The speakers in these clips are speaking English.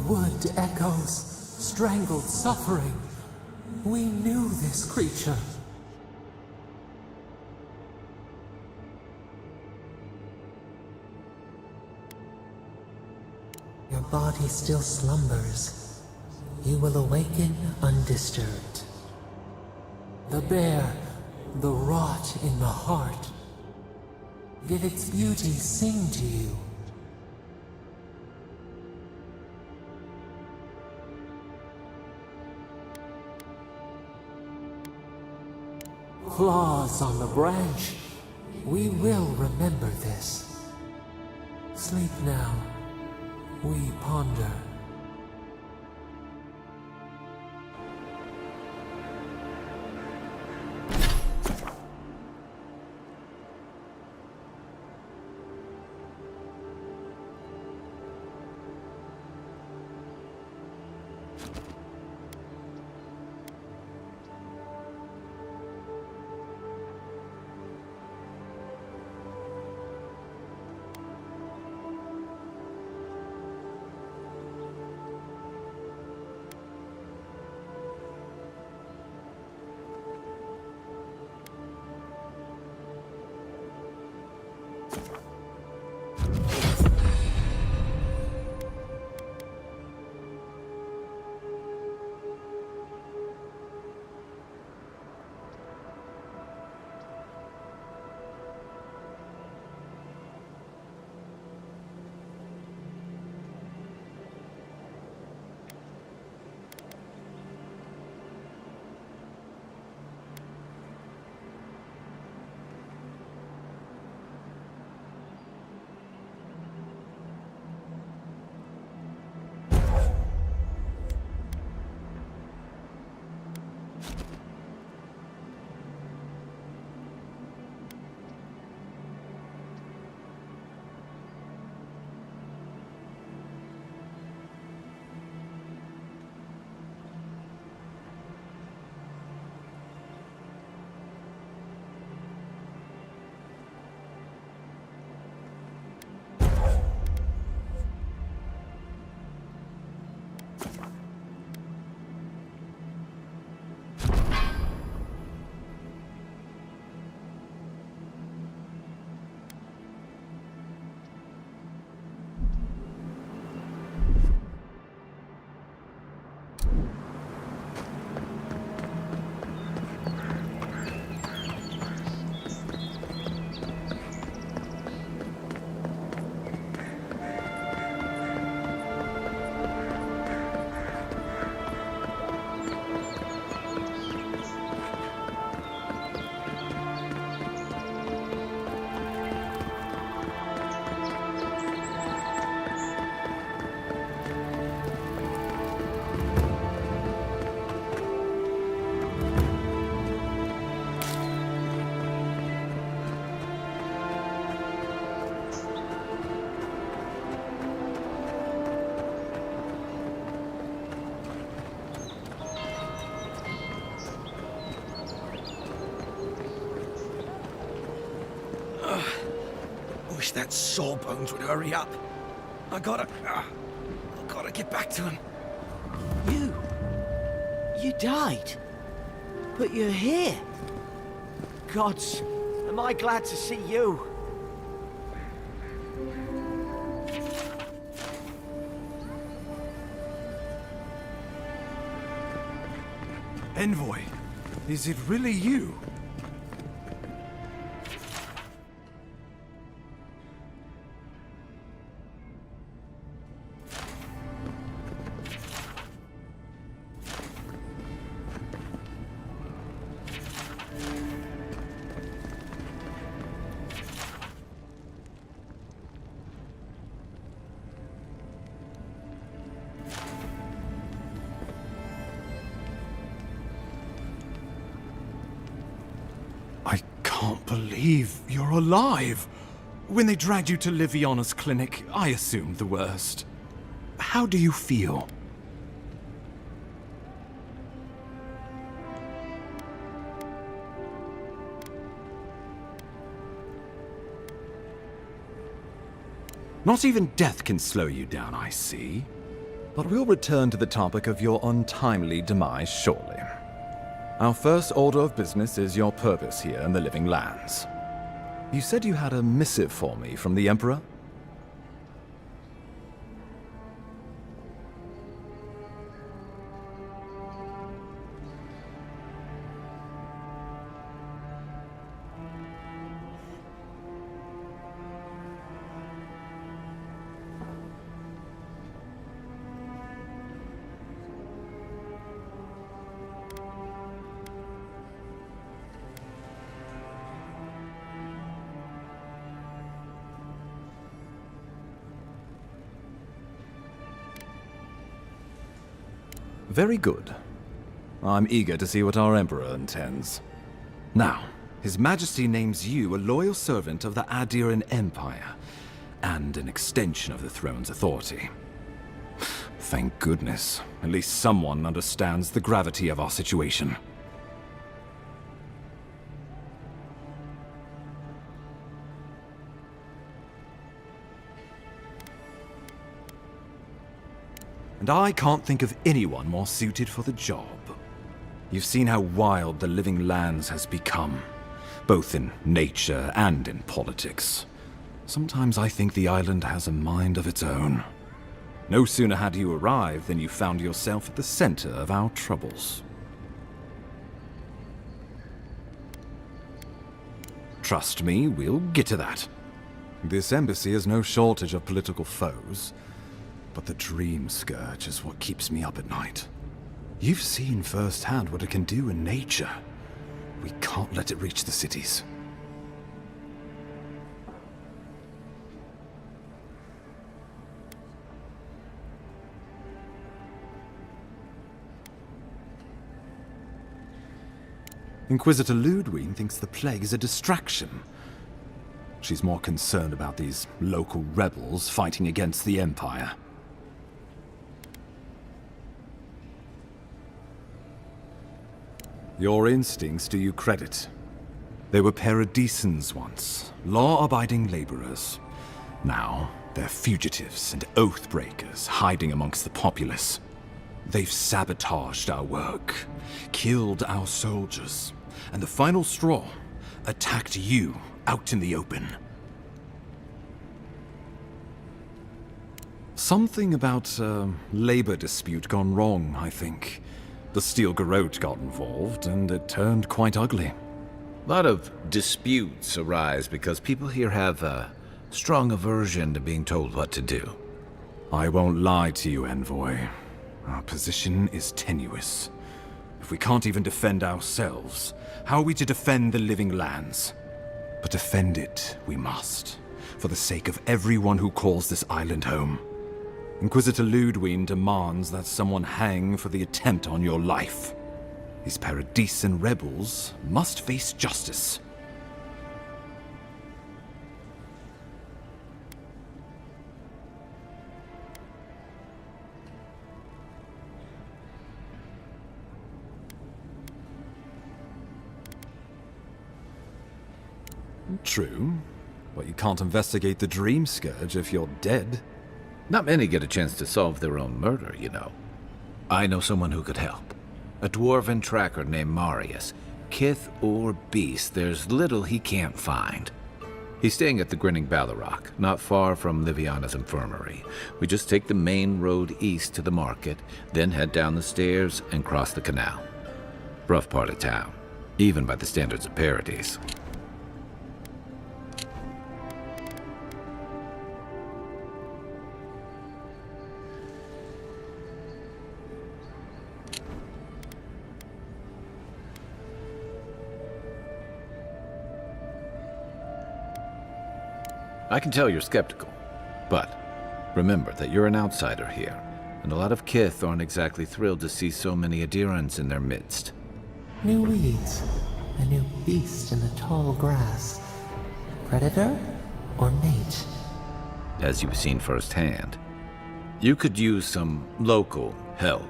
wood echoes, strangled suffering. We knew this creature. Your body still slumbers. You will awaken undisturbed. The bear, the rot in the heart. Did its beauty sing to you? Claws on the branch. We will remember this. Sleep now. We ponder. Wish that sawbones would hurry up. I gotta get back to him. You died? But you're here? Gods, am I glad to see you? Envoy, is it really you? I can't believe you're alive. When they dragged you to Liviana's clinic, I assumed the worst. How do you feel? Not even death can slow you down, I see. But we'll return to the topic of your untimely demise shortly. Our first order of business is your purpose here in the Living Lands. You said you had a missive for me from the Emperor? Very good. I'm eager to see what our Emperor intends. Now, His Majesty names you a loyal servant of the Adiran Empire, and an extension of the throne's authority. Thank goodness. At least someone understands the gravity of our situation. And I can't think of anyone more suited for the job. You've seen how wild the Living Lands has become, both in nature and in politics. Sometimes I think the island has a mind of its own. No sooner had you arrived than you found yourself at the center of our troubles. Trust me, we'll get to that. This embassy has no shortage of political foes. But the Dream Scourge is what keeps me up at night. You've seen firsthand what it can do in nature. We can't let it reach the cities. Inquisitor Ludwig thinks the plague is a distraction. She's more concerned about these local rebels fighting against the Empire. Your instincts do you credit. They were paradisans once, law-abiding laborers. Now, they're fugitives and oath-breakers hiding amongst the populace. They've sabotaged our work, killed our soldiers, and the final straw, attacked you out in the open. Something about a labor dispute gone wrong, I think. The Steel Garrote got involved, and it turned quite ugly. A lot of disputes arise because people here have a strong aversion to being told what to do. I won't lie to you, Envoy. Our position is tenuous. If we can't even defend ourselves, how are we to defend the Living Lands? But defend it we must, for the sake of everyone who calls this island home. Inquisitor Ludwig demands that someone hang for the attempt on your life. These Paradisan rebels must face justice. True, but you can't investigate the Dream Scourge if you're dead. Not many get a chance to solve their own murder, you know. I know someone who could help. A dwarven tracker named Marius. Kith or beast, there's little he can't find. He's staying at the Grinning Ballarrock, not far from Liviana's infirmary. We just take the main road east to the market, then head down the stairs and cross the canal. Rough part of town, even by the standards of Paradis. I can tell you're skeptical, but remember that you're an outsider here, and a lot of Kith aren't exactly thrilled to see so many Adirans in their midst. New weeds, a new beast in the tall grass. Predator or mate? As you've seen firsthand. You could use some local help,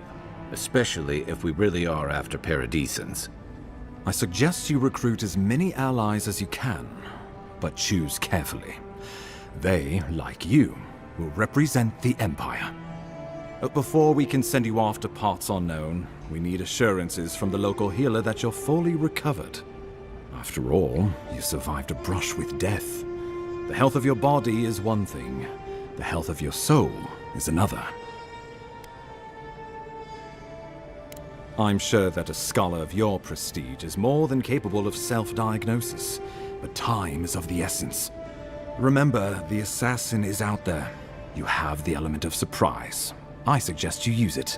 especially if we really are after Paradisans. I suggest you recruit as many allies as you can, but choose carefully. They, like you, will represent the Empire. But before we can send you off to parts unknown, we need assurances from the local healer that you're fully recovered. After all, you survived a brush with death. The health of your body is one thing. The health of your soul is another. I'm sure that a scholar of your prestige is more than capable of self-diagnosis, but time is of the essence. Remember, the assassin is out there. You have the element of surprise. I suggest you use it.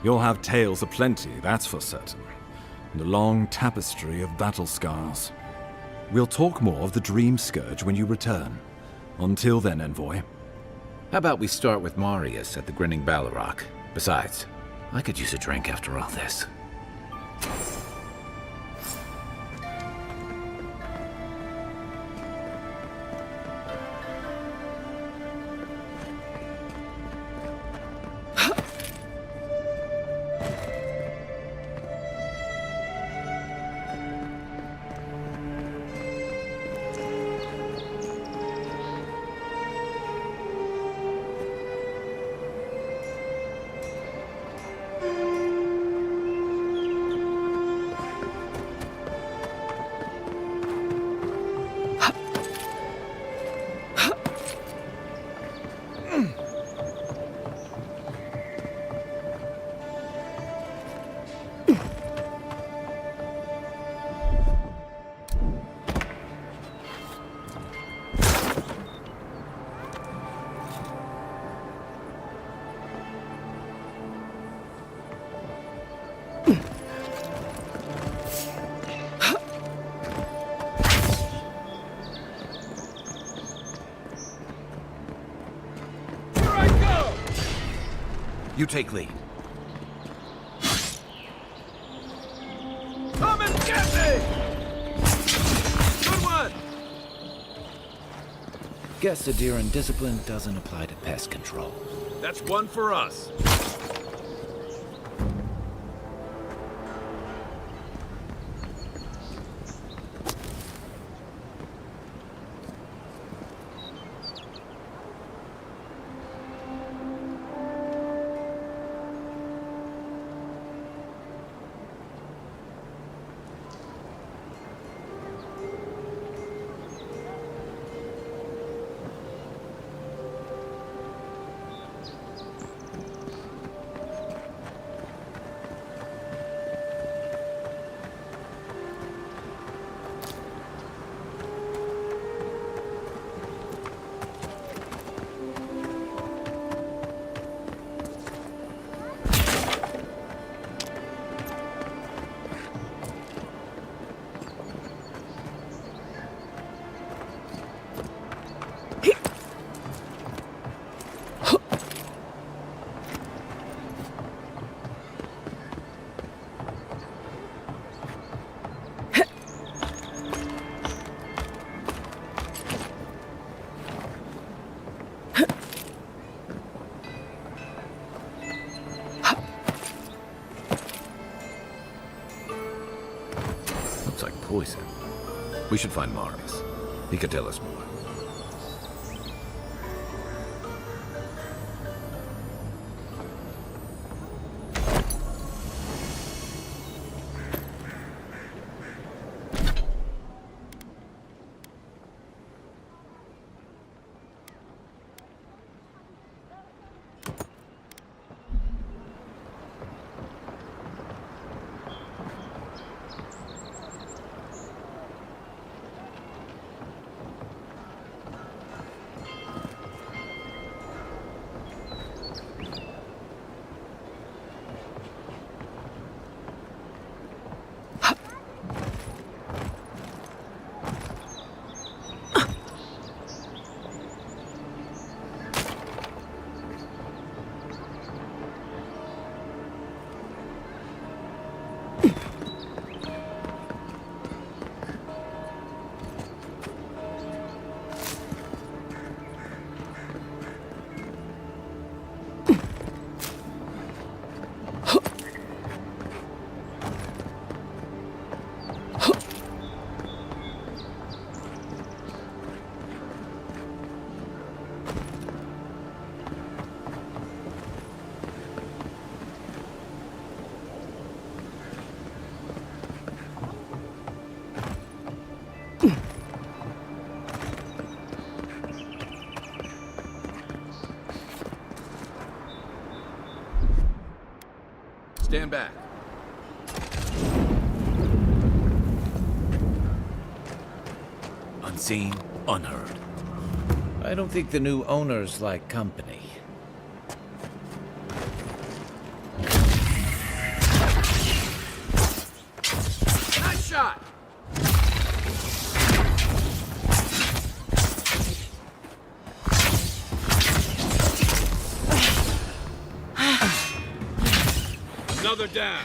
You'll have tales aplenty, that's for certain, and a long tapestry of battle scars. We'll talk more of the Dream Scourge when you return. Until then, Envoy. How about we start with Marius at the Grinning Balrog? Besides, I could use a drink after all this. You take lead. Come and get me! Good one! Guess Adiran discipline doesn't apply to pest control. That's one for us. Looks like poison. We should find Marius. He could tell us more. Stand back. Unseen, unheard. I don't think the new owners like company. Nice shot! Another down.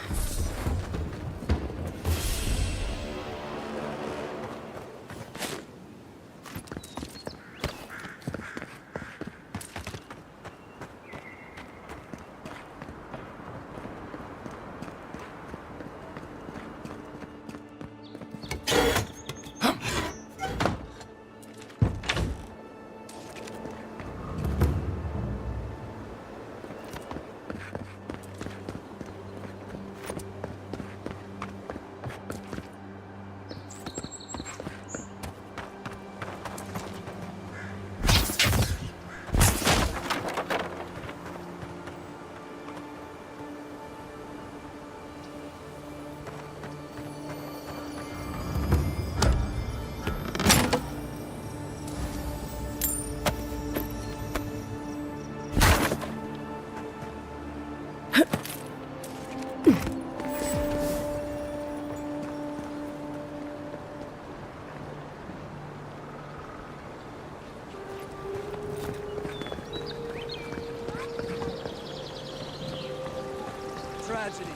Tragedy.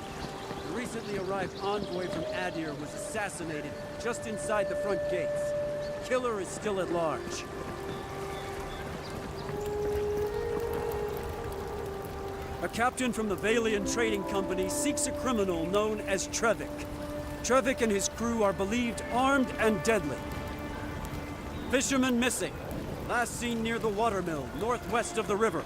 The recently arrived envoy from Adir was assassinated just inside the front gates. Killer is still at large. A captain from the Valian Trading Company seeks a criminal known as Trevik. Trevik and his crew are believed armed and deadly. Fisherman missing. Last seen near the watermill, northwest of the river.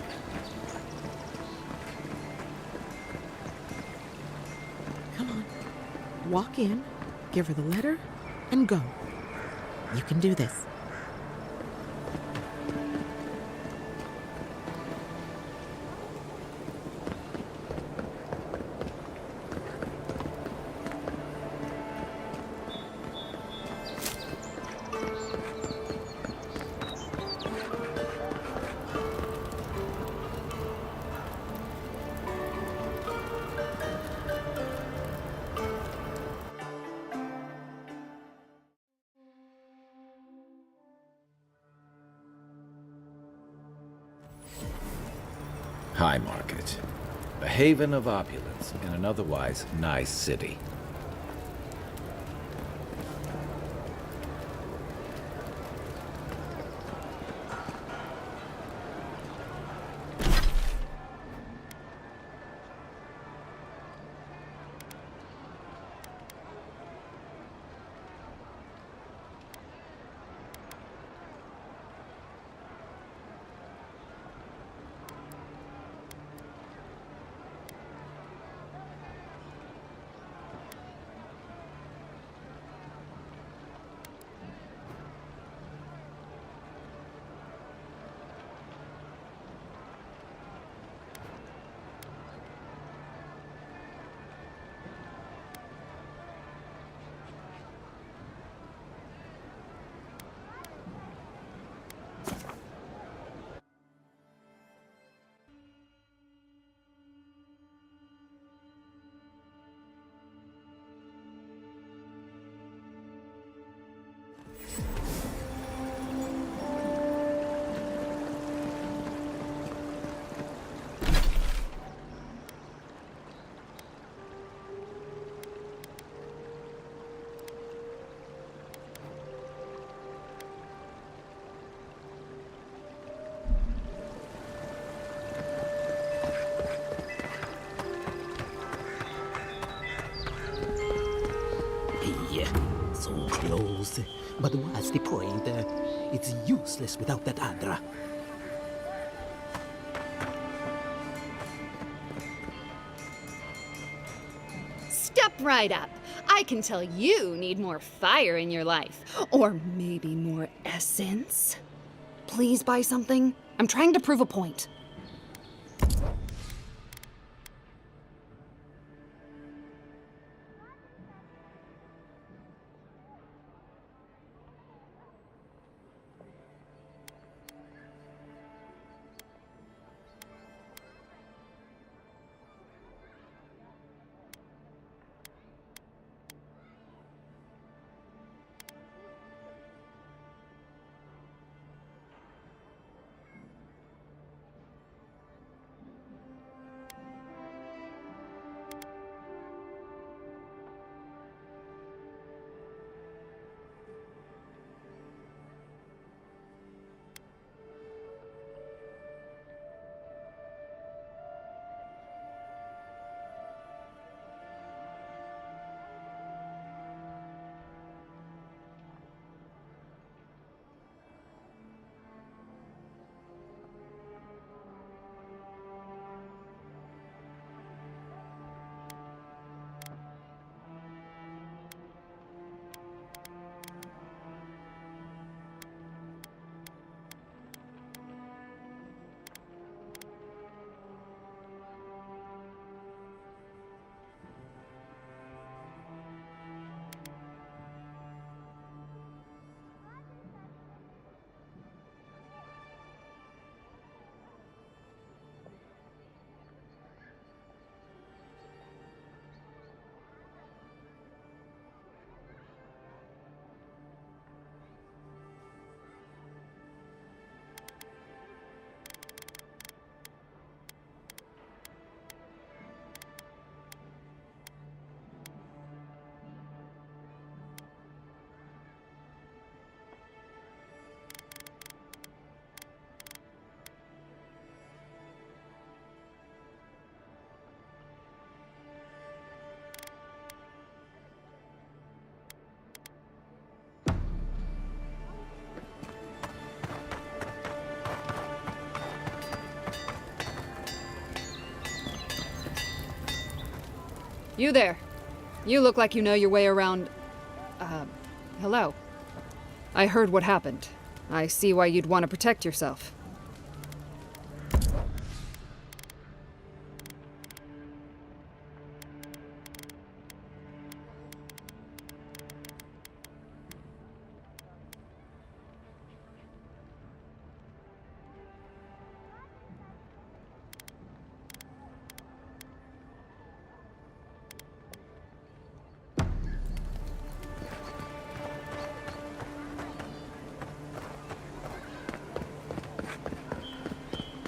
Come on. Walk in, give her the letter, and go. You can do this. High Market. A haven of opulence in an otherwise nice city. So close. But what's the point? It's useless without that Adra. Step right up. I can tell you need more fire in your life. Or maybe more essence. Please buy something. I'm trying to prove a point. You there. You look like you know your way around... hello. I heard what happened. I see why you'd want to protect yourself.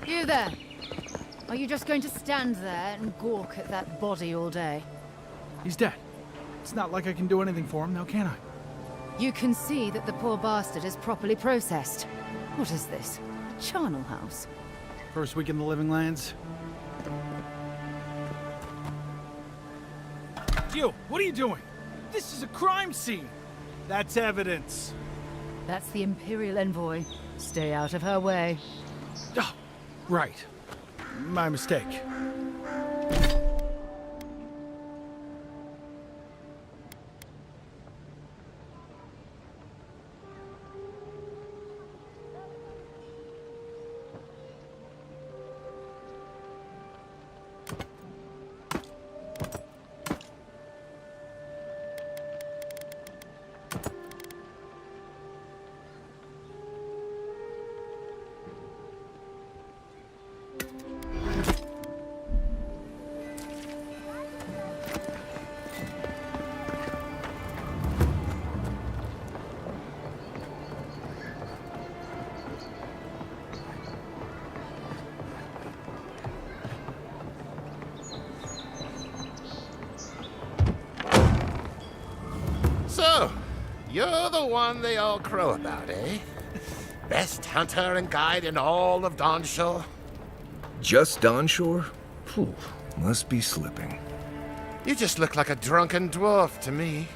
You there! Are you just going to stand there and gawk at that body all day? He's dead. It's not like I can do anything for him now, can I? You can see that the poor bastard is properly processed. What is this? A charnel house? First week in the Living Lands. You! What are you doing? This is a crime scene! That's evidence. That's the Imperial Envoy. Stay out of her way. Oh, right. My mistake. So, you're the one they all crow about, eh? Best hunter and guide in all of Dawnshore? Just Dawnshore? Phew, must be slipping. You just look like a drunken dwarf to me.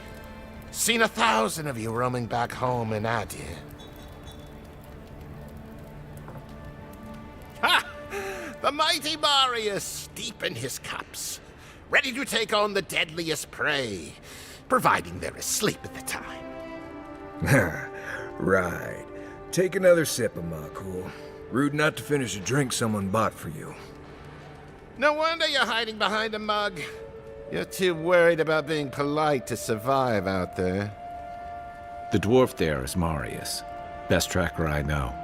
Seen 1,000 of you roaming back home in Adir. Ha! The mighty Marius, deep in his cups, ready to take on the deadliest prey, providing they're asleep at the time. Right. Take another sip of my cool. Rude not to finish a drink someone bought for you. No wonder you're hiding behind a mug. You're too worried about being polite to survive out there. The dwarf there is Marius. Best tracker I know.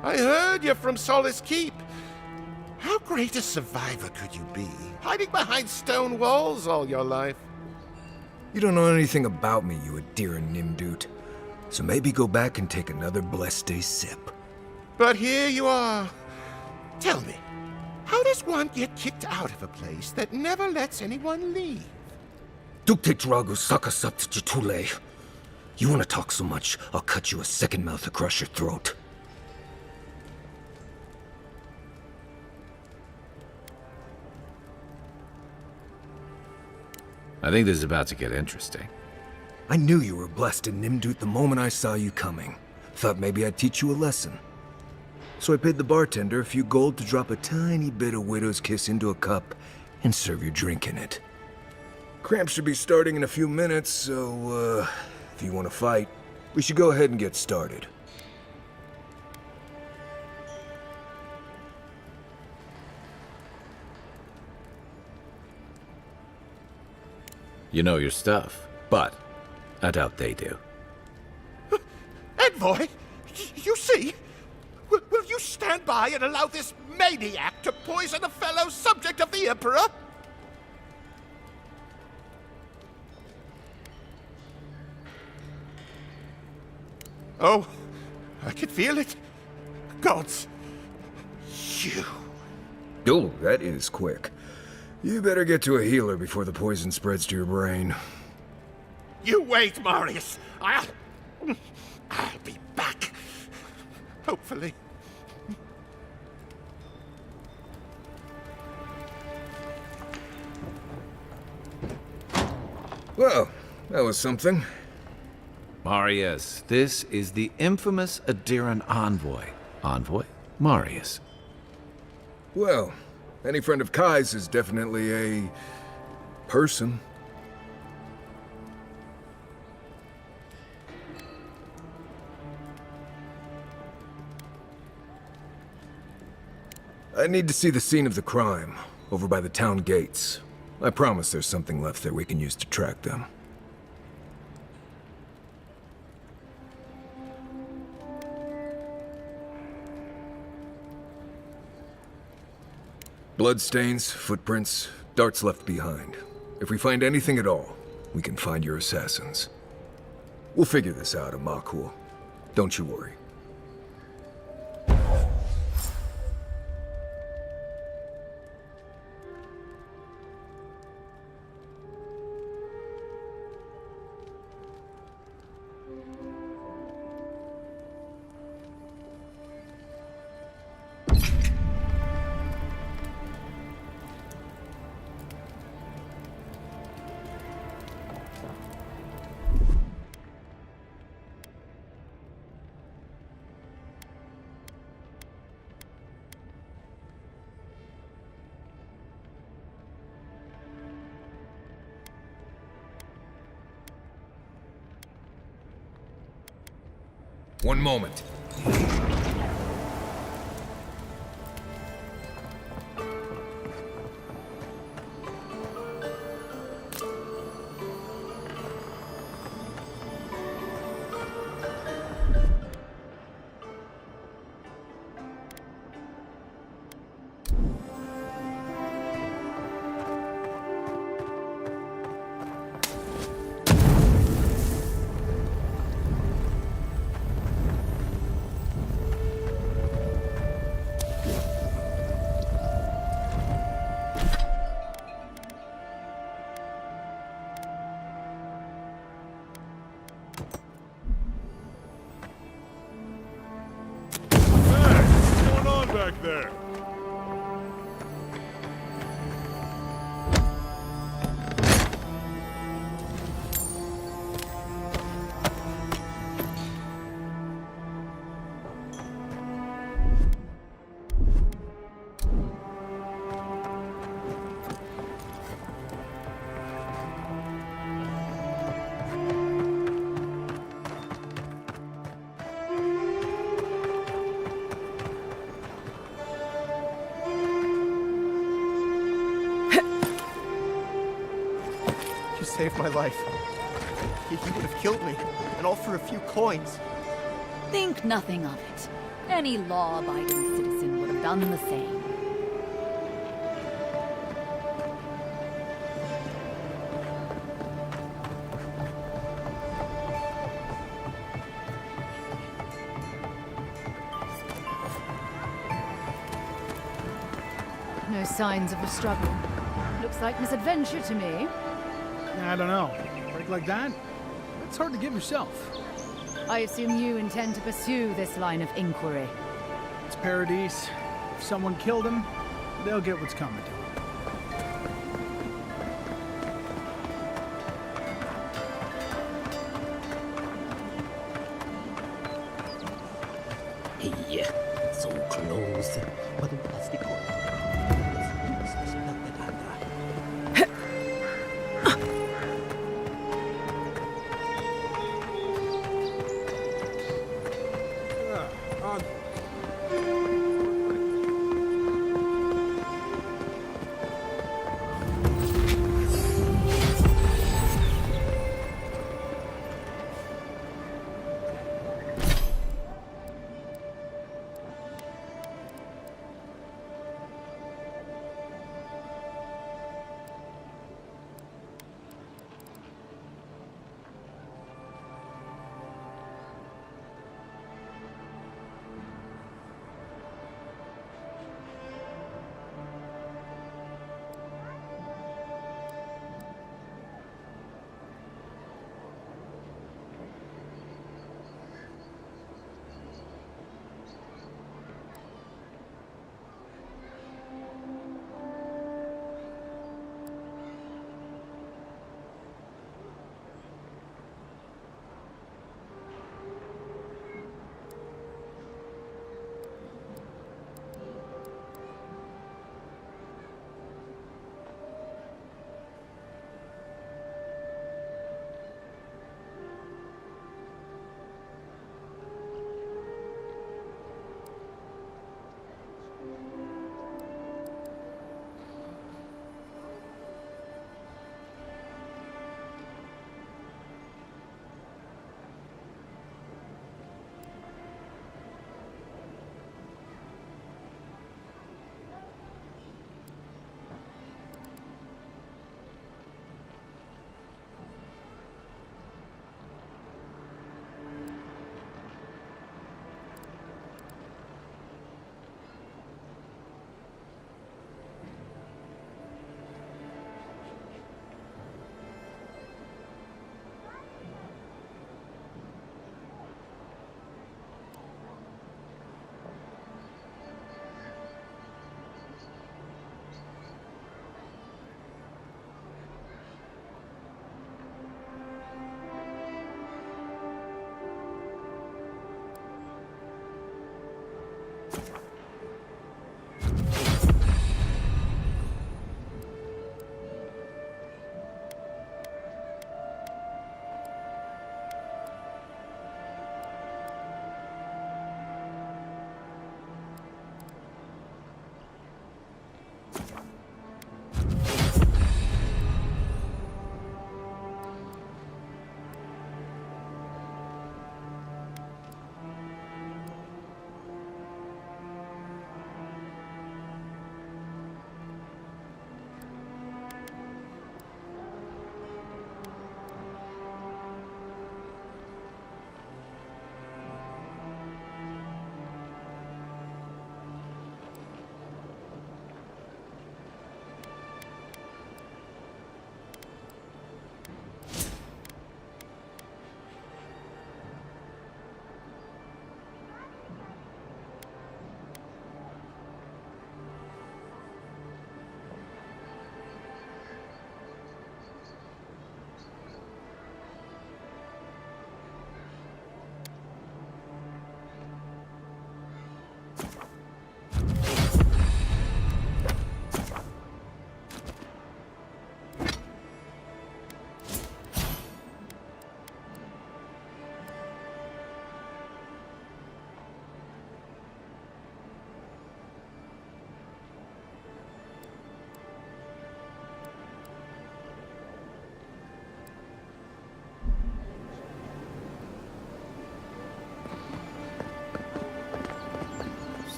I heard you're from Solace Keep. How great a survivor could you be, hiding behind stone walls all your life? You don't know anything about me, you Adiran Nimdut. So maybe go back and take another blessed day sip. But here you are. Tell me, how does one get kicked out of a place that never lets anyone leave? Duktetragu Sakasapt Jitule. You want to talk so much, I'll cut you a second mouth across your throat. I think this is about to get interesting. I knew you were blessed in Nimdut the moment I saw you coming. Thought maybe I'd teach you a lesson. So I paid the bartender a few gold to drop a tiny bit of Widow's Kiss into a cup and serve your drink in it. Cramps should be starting in a few minutes, so, if you want to fight, we should go ahead and get started. You know your stuff, but I doubt they do. Envoy, you see? Will you stand by and allow this maniac to poison a fellow subject of the Emperor? Oh, I can feel it. Gods, you. Oh, that is quick. You better get to a healer before the poison spreads to your brain. You wait, Marius. I'll be back. Hopefully. Well, that was something. Marius, this is the infamous Adiran envoy. Envoy? Marius. Well, any friend of Kai's is definitely a person. I need to see the scene of the crime, over by the town gates. I promise there's something left there we can use to track them. Bloodstains, footprints, darts left behind. If we find anything at all, we can find your assassins. We'll figure this out, Amakul. Don't you worry. One moment. Back there. Saved my life. He would have killed me, and all for a few coins. Think nothing of it. Any law-abiding citizen would have done the same. No signs of a struggle. Looks like misadventure to me. I don't know. Break like that? It's hard to give yourself. I assume you intend to pursue this line of inquiry. It's Paradise. If someone killed him, they'll get what's coming to them. Hey, so close. But what's the point? It's useless without that Andra.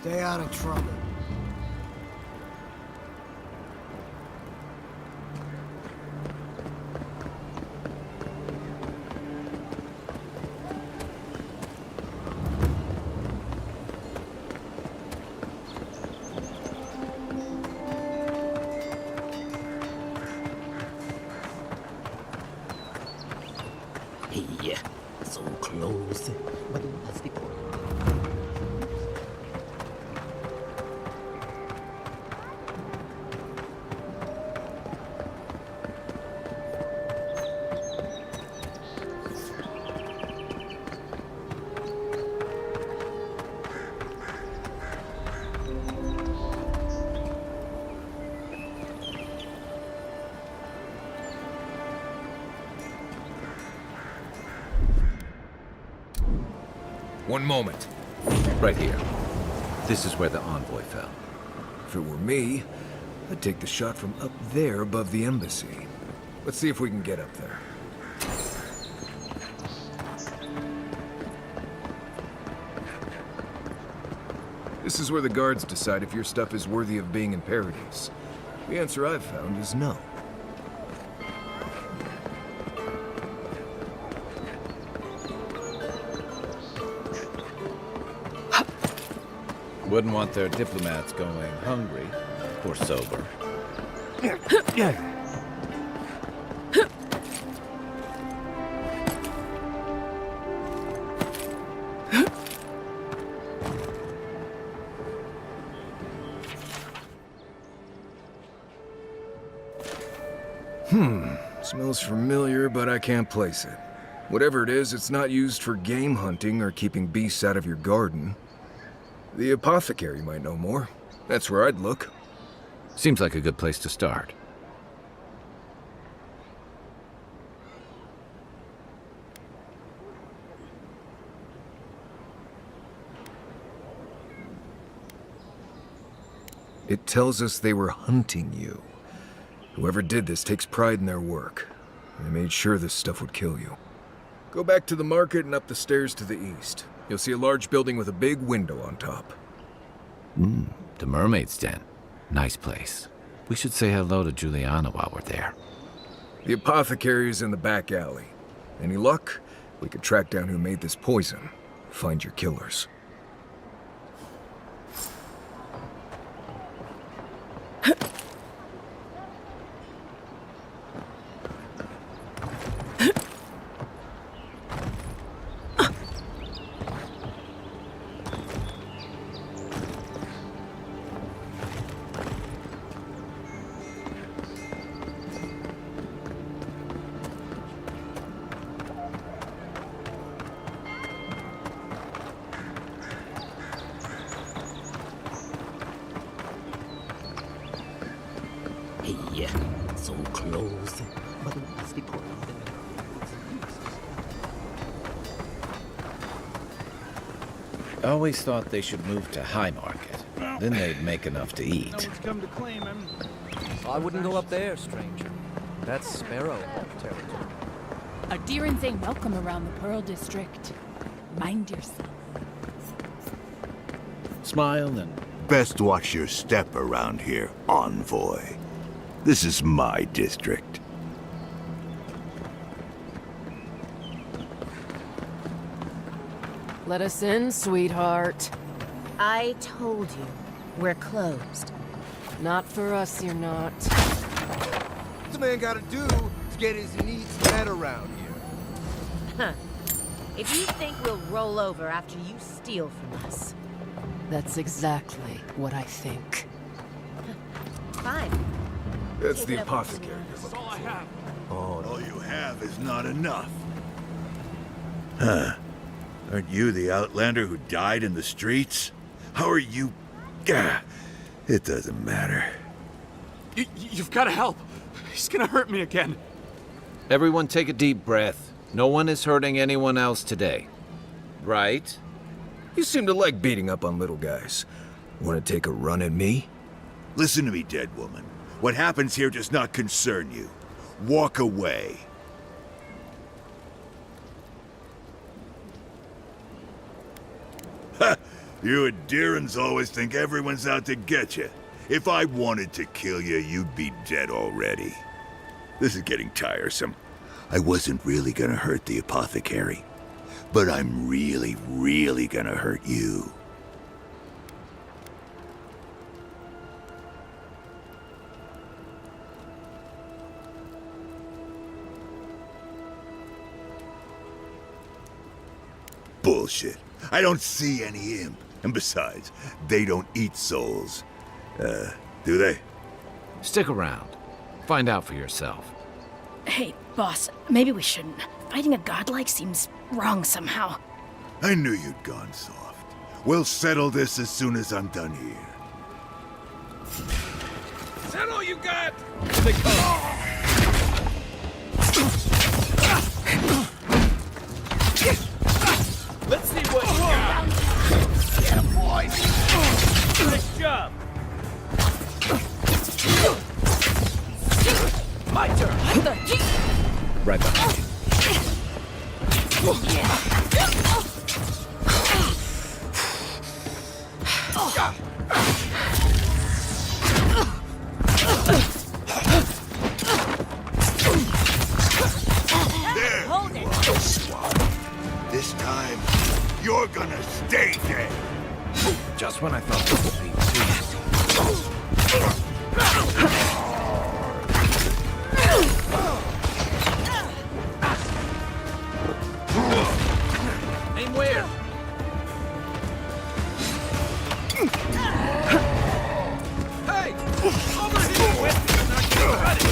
Stay out of trouble. Hey, so close, but what's the point? One moment. Right here. This is where the envoy fell. If it were me, I'd take the shot from up there above the embassy. Let's see if we can get up there. This is where the guards decide if your stuff is worthy of being in Paradise. The answer I've found is no. Wouldn't want their diplomats going hungry or sober. Smells familiar, but I can't place it. Whatever it is, it's not used for game hunting or keeping beasts out of your garden. The apothecary might know more. That's where I'd look. Seems like a good place to start. It tells us they were hunting you. Whoever did this takes pride in their work. They made sure this stuff would kill you. Go back to the market and up the stairs to the east. You'll see a large building with a big window on top. The Mermaid's Den. Nice place. We should say hello to Juliana while we're there. The apothecary is in the back alley. Any luck? We could track down who made this poison. Find your killers. Hey, so close, but what's the point? Always thought they should move to High Market. Then they'd make enough to eat. No one's come to claim him. I wouldn't go up there, stranger. That's Sparrow territory. Adherents ain't welcome around the Pearl District. Mind yourself. Smile and... Best watch your step around here, envoy. This is my district. Let us in, sweetheart. I told you, we're closed. Not for us, you're not. What's a man gotta do to get his needs met around here? Huh. If you think we'll roll over after you steal from us. That's exactly what I think. Fine. That's Take the it up apothecary. That's all I have. All you have is not enough. Huh. Aren't you the outlander who died in the streets? How are you... Gah, it doesn't matter. You've got to help. He's gonna hurt me again. Everyone take a deep breath. No one is hurting anyone else today. Right? You seem to like beating up on little guys. Want to take a run at me? Listen to me, dead woman. What happens here does not concern you. Walk away. Ha! You Adyrans always think everyone's out to get you. If I wanted to kill you, you'd be dead already. This is getting tiresome. I wasn't really gonna hurt the apothecary, but I'm really, really gonna hurt you. Bullshit. I don't see any imp. And besides, they don't eat souls. Do they? Stick around. Find out for yourself. Hey, boss, maybe we shouldn't. Fighting a godlike seems wrong somehow. I knew you'd gone soft. We'll settle this as soon as I'm done here. Is that all you got? Here they come. Let's see what you got. Yeah, boys. Nice job. My turn. Right behind you. There. Hold it. Swab. This time, you're gonna stay dead. Just when I thought this would be Aim where? Hey! Over here! With you, not getting ready!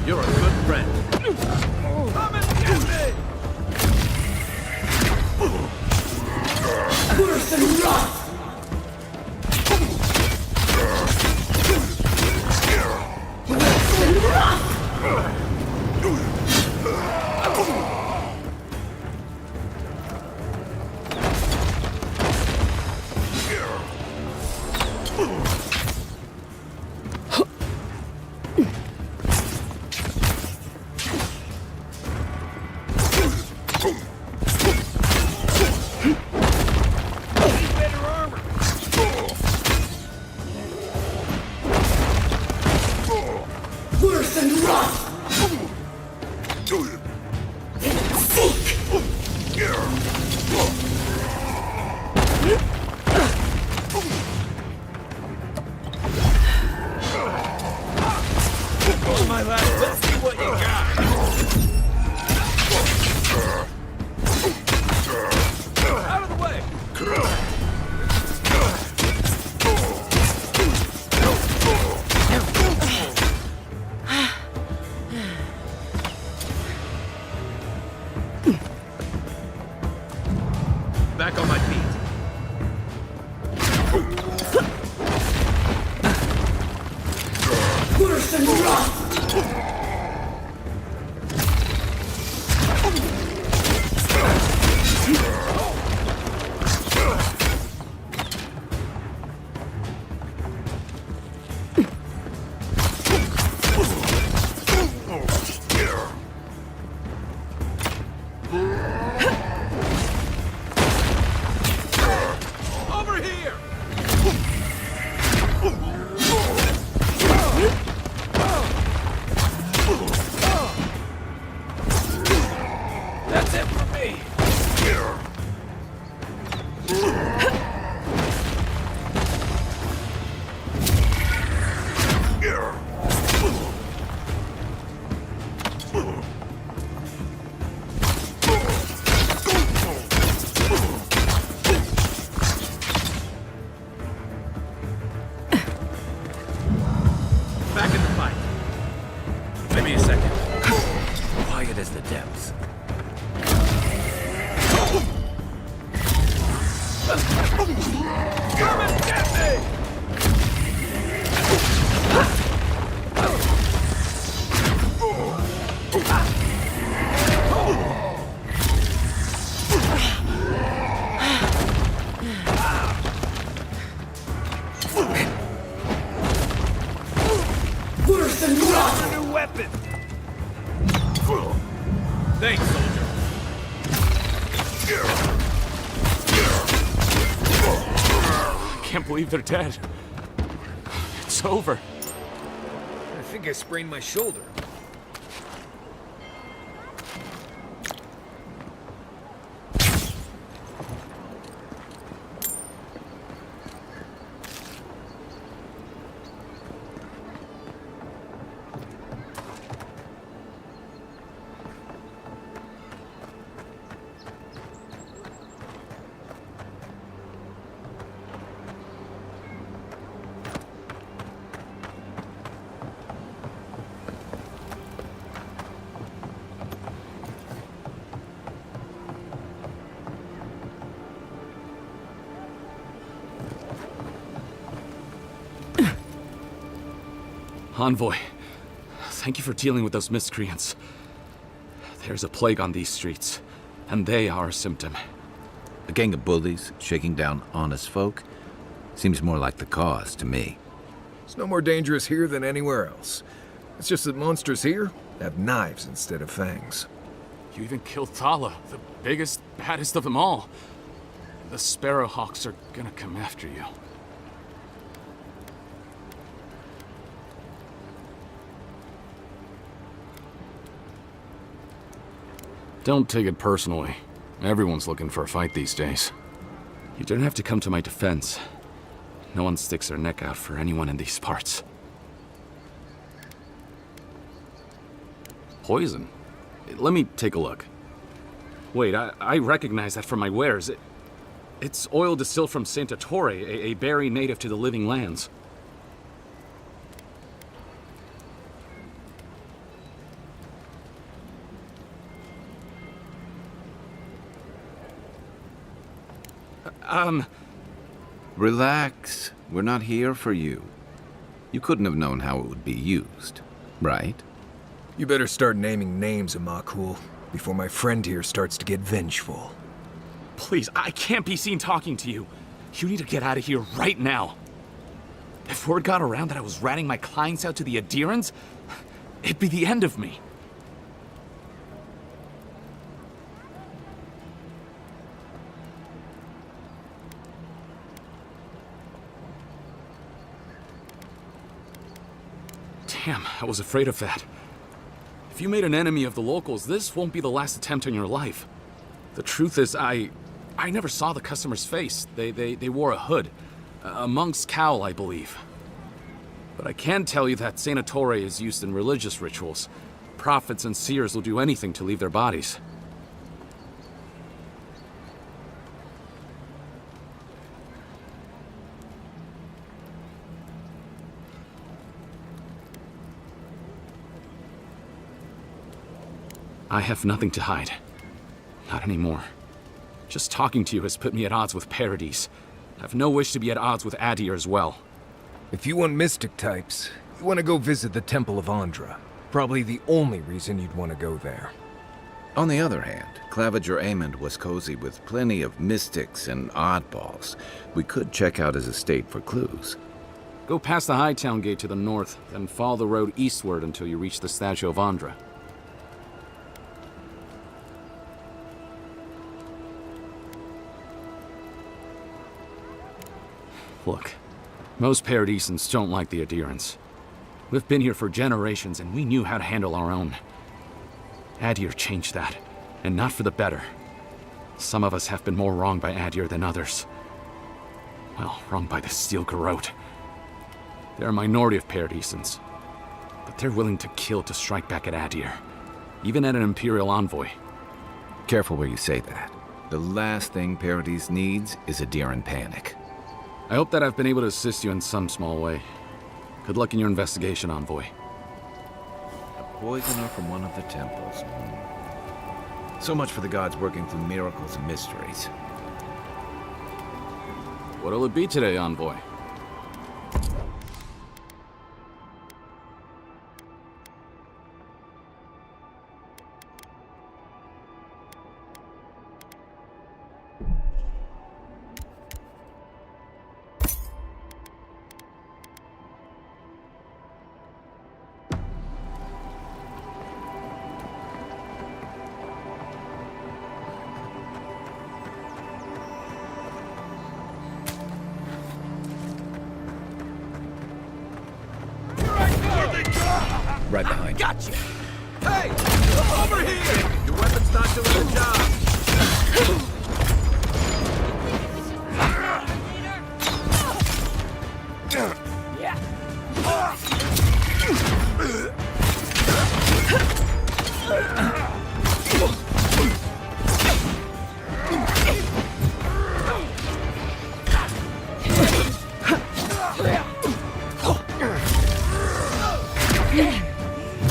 You're a good friend. Come and get me! Worse than rot! Worse than rot! Worse than rot! Seek! On my lap, let's see what you got. Out of the way! Back on my feet. Worse than rot! Over here! That's it for me! second. Quiet as the depths. Come and get me! Worse than rock! A new weapon! Thanks, soldier. I can't believe they're dead. It's over. I think I sprained my shoulder. Envoy, thank you for dealing with those miscreants. There's a plague on these streets, and they are a symptom. A gang of bullies shaking down honest folk? Seems more like the cause to me. It's no more dangerous here than anywhere else. It's just that monsters here have knives instead of fangs. You even killed Thala, the biggest, baddest of them all. The Sparrowhawks are gonna come after you. Don't take it personally. Everyone's looking for a fight these days. You don't have to come to my defense. No one sticks their neck out for anyone in these parts. Poison? Let me take a look. Wait, I recognize that from my wares. It's oil distilled from Santa Torre, a berry native to the Living Lands. Relax. We're not here for you. You couldn't have known how it would be used, right? You better start naming names, Amakul, before my friend here starts to get vengeful. Please, I can't be seen talking to you. You need to get out of here right now. If word got around that I was ratting my clients out to the adherents, it'd be the end of me. Damn, I was afraid of that. If you made an enemy of the locals, this won't be the last attempt on your life. The truth is, I never saw the customer's face. They wore a hood. A monk's cowl, I believe. But I can tell you that Santa Torre is used in religious rituals. Prophets and seers will do anything to leave their bodies. I have nothing to hide. Not anymore. Just talking to you has put me at odds with Paradis. I have no wish to be at odds with Adir as well. If you want mystic types, you want to go visit the Temple of Andra. Probably the only reason you'd want to go there. On the other hand, Claviger Amond was cozy with plenty of mystics and oddballs. We could check out his estate for clues. Go past the Hightown Gate to the north, then follow the road eastward until you reach the statue of Andra. Look, most Paradisans don't like the adherents. We've been here for generations, and we knew how to handle our own. Adir changed that, and not for the better. Some of us have been more wronged by Adir than others. Well, wronged by the Steel Garrote. They're a minority of Paradisans, but they're willing to kill to strike back at Adir, even at an Imperial envoy. Careful where you say that. The last thing Paradis needs is Adiran panic. I hope that I've been able to assist you in some small way. Good luck in your investigation, Envoy. poisoner from one of the temples. So much for the gods working through miracles and mysteries. What'll it be today, Envoy? Right behind you. Gotcha! Hey! Over here! Your weapon's not doing the job!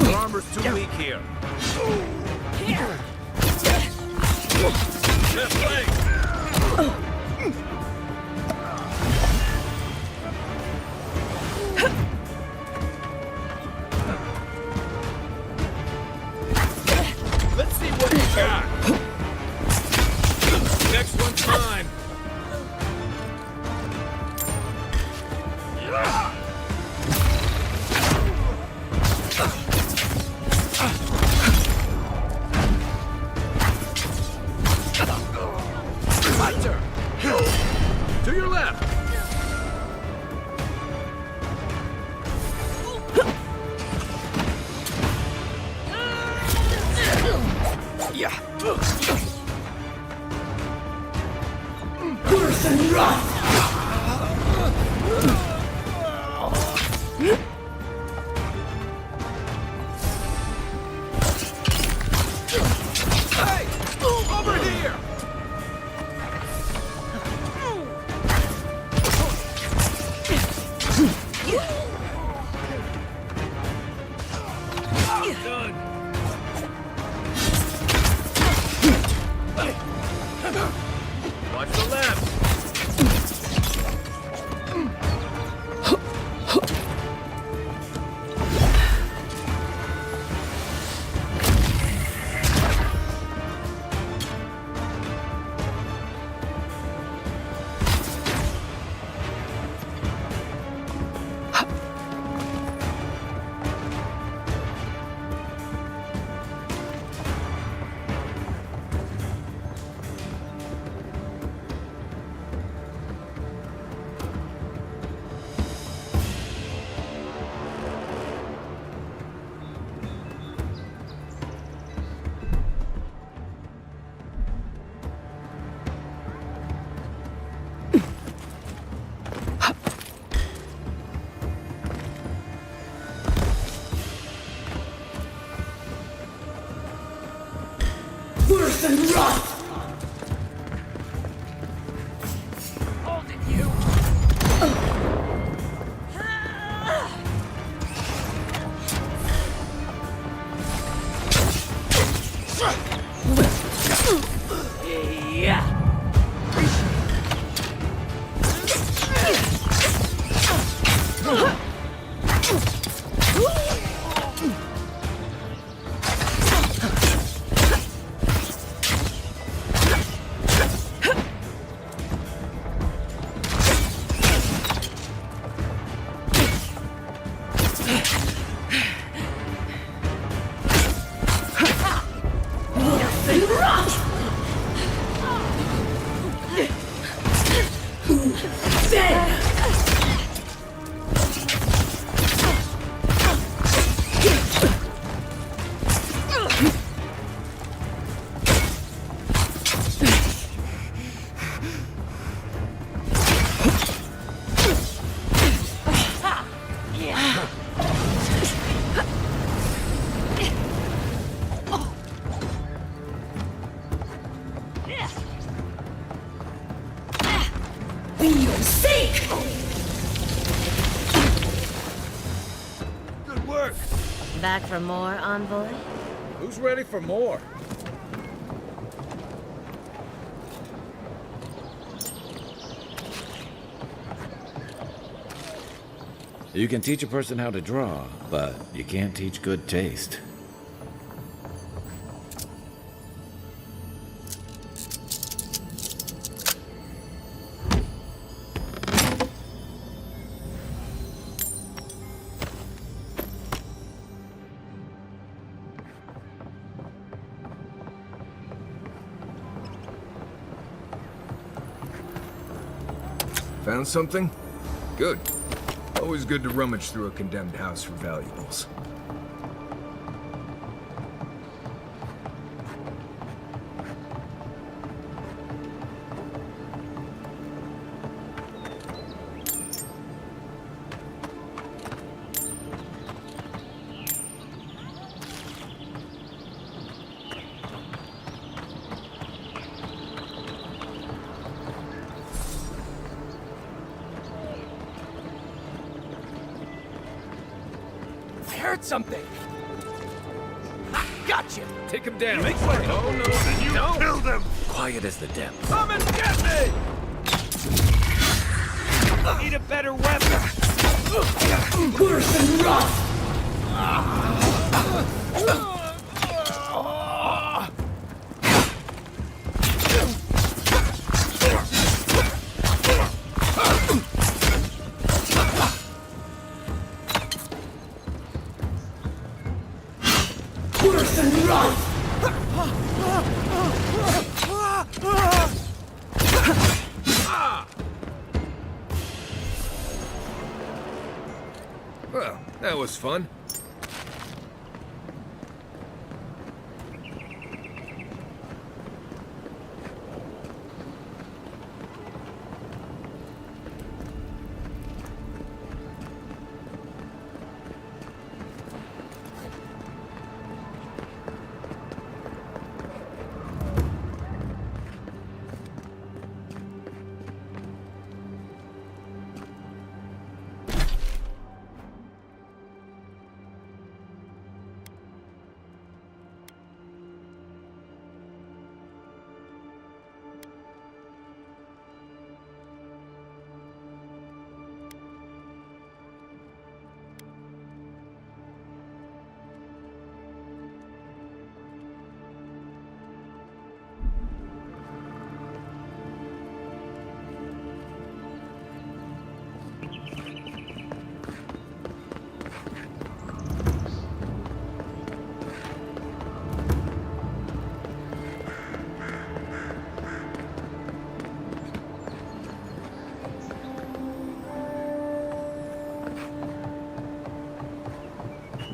Your armor's too weak here. Left leg! Let's see what you got! Next one's mine! My turn! To your left! Yeah! Curse and rot! Hey! Over here! Done! Watch the left! Curse and rot! Holding you! Yeah! Good work! back for more, Envoy? Who's ready for more? You can teach a person how to draw, but you can't teach good taste. Found something? Good. Always good to rummage through a condemned house for valuables. I heard something. I got you. Take him down. Make way. Oh, no, You no. killed him. Quiet as the depths. Come and get me. Need a better weapon. Worse than rust. Worse than rust. Well, that was fun.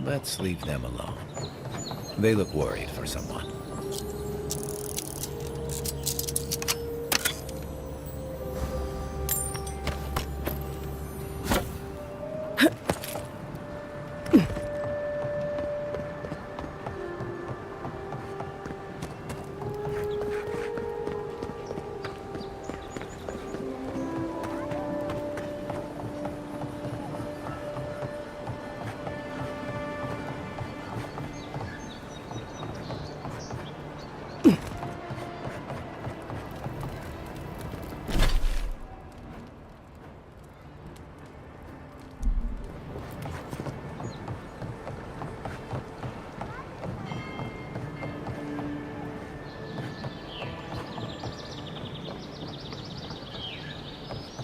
Let's leave them alone. They look worried for someone.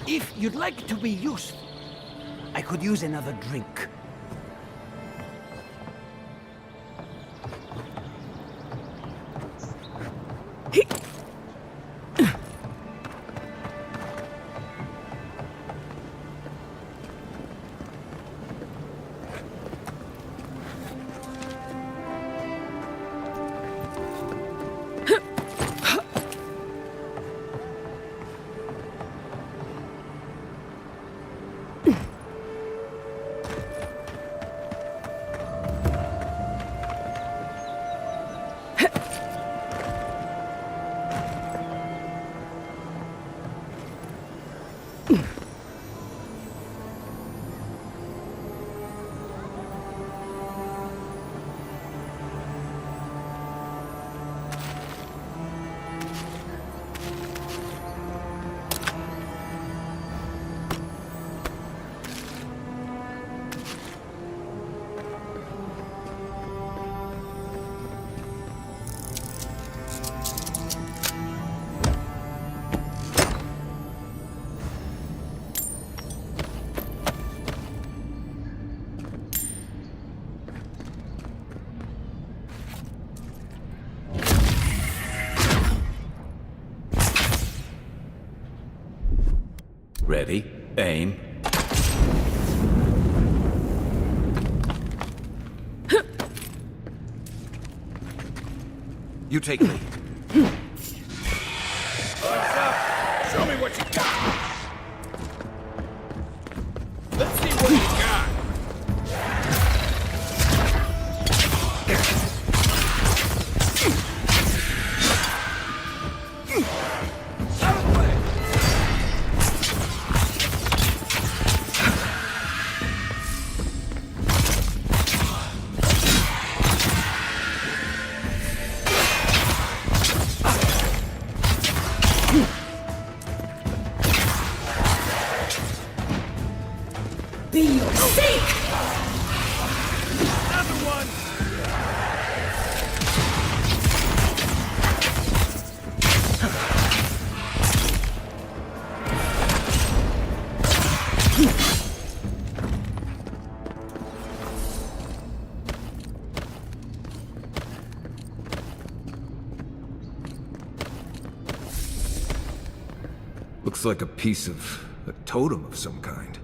If you'd like to be useful, I could use another drink. Ready, aim. You take lead. Eyes up! Show me what you got! Let's see what you got! Out of the way! Be your sake! Another one! Looks like a piece of a totem of some kind.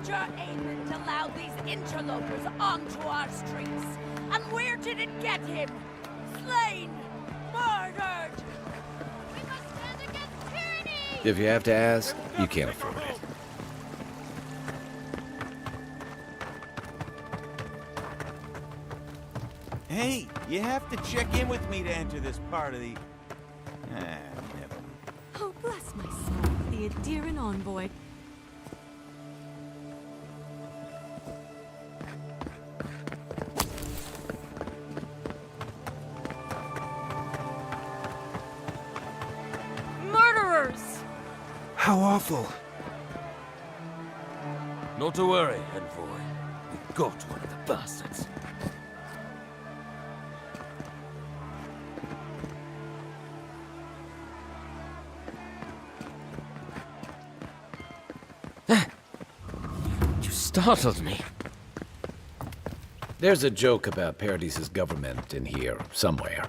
Major Aemond allowed these interlopers onto our streets? And where did it get him? Slain! Murdered! We must stand against tyranny! If you have to ask, you can't afford it. Hey, you have to check in with me to enter this part of the... never. Oh, bless my soul, the Adiran envoy. Murderers! How awful. Not to worry, envoy. We got one of the bastards. You startled me. There's a joke about Paradis's government in here, somewhere.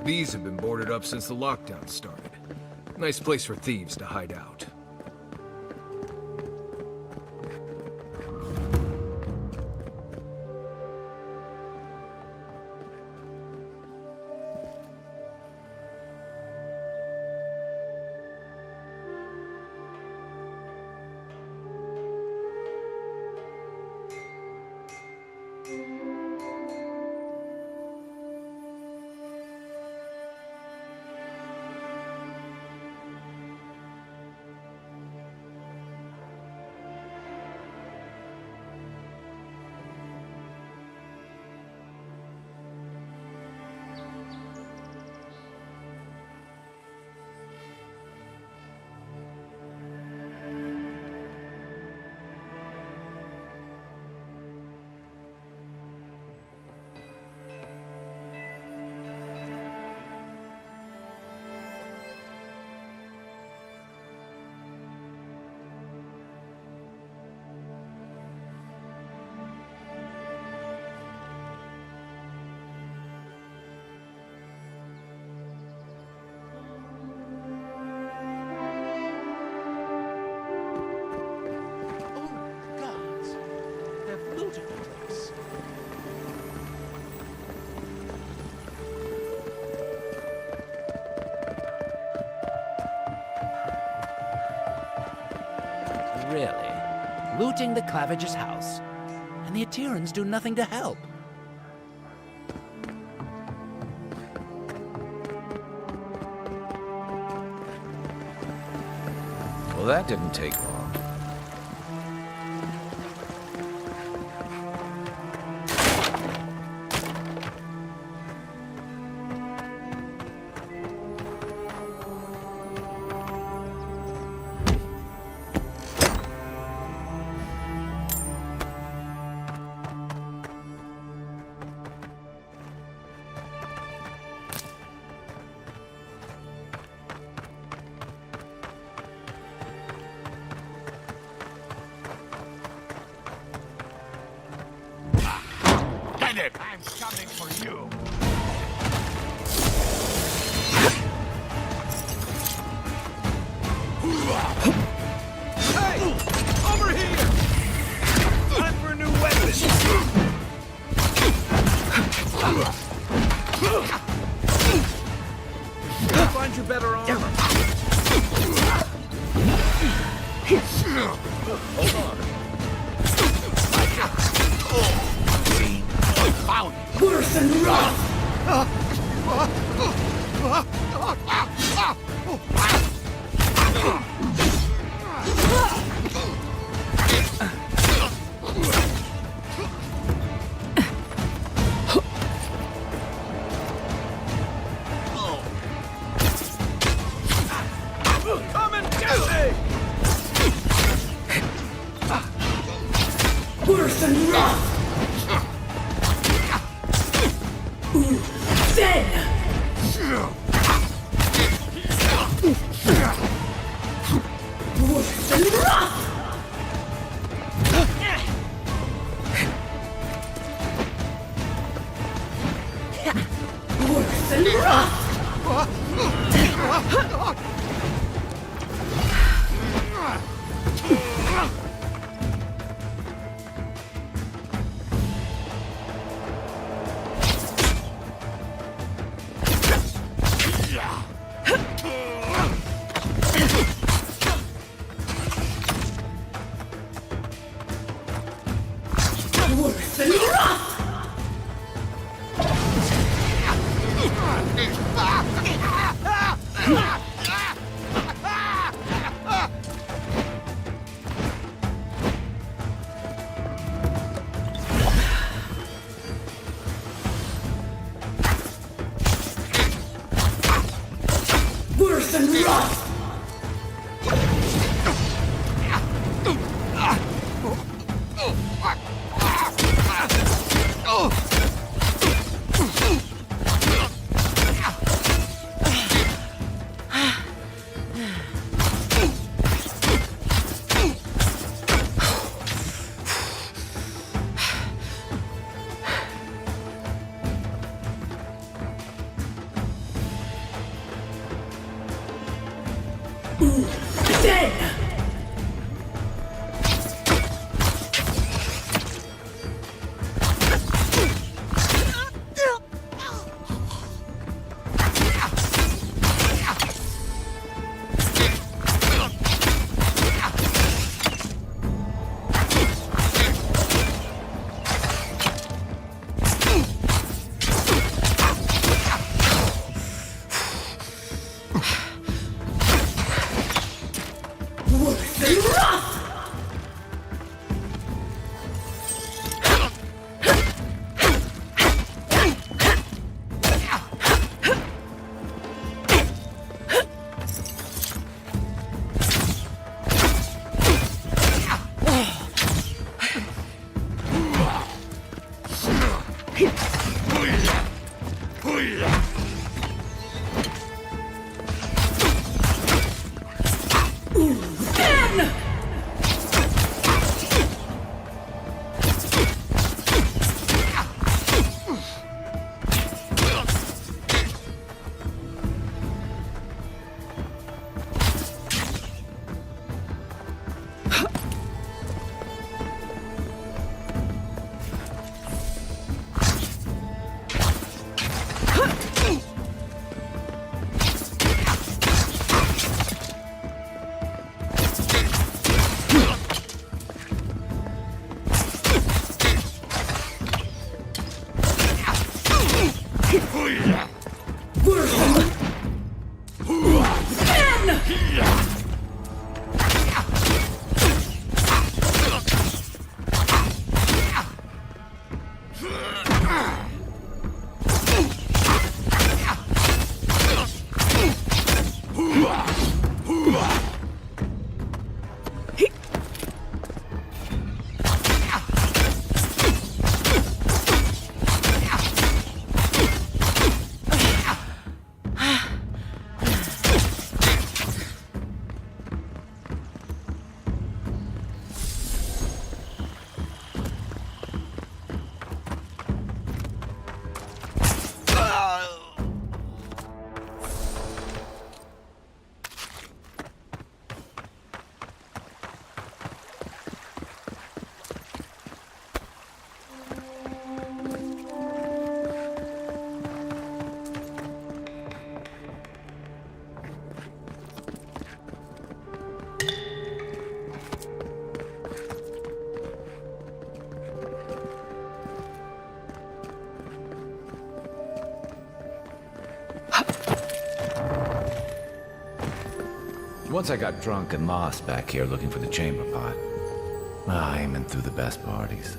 These have been boarded up since the lockdown started. Nice place for thieves to hide out. Really? Looting the Clavige's house? And the Atirans do nothing to help? Well, that didn't take long. I'm coming for you. Hey! Over here! Time for a new weapon! Find you better armor. Hold on. Found Worse than rough! Come and get me! Worse than rough! Then! Worse than rough! Worse than rough! Then! Once I got drunk and lost back here looking for the chamber pot. Aiming through the best parties.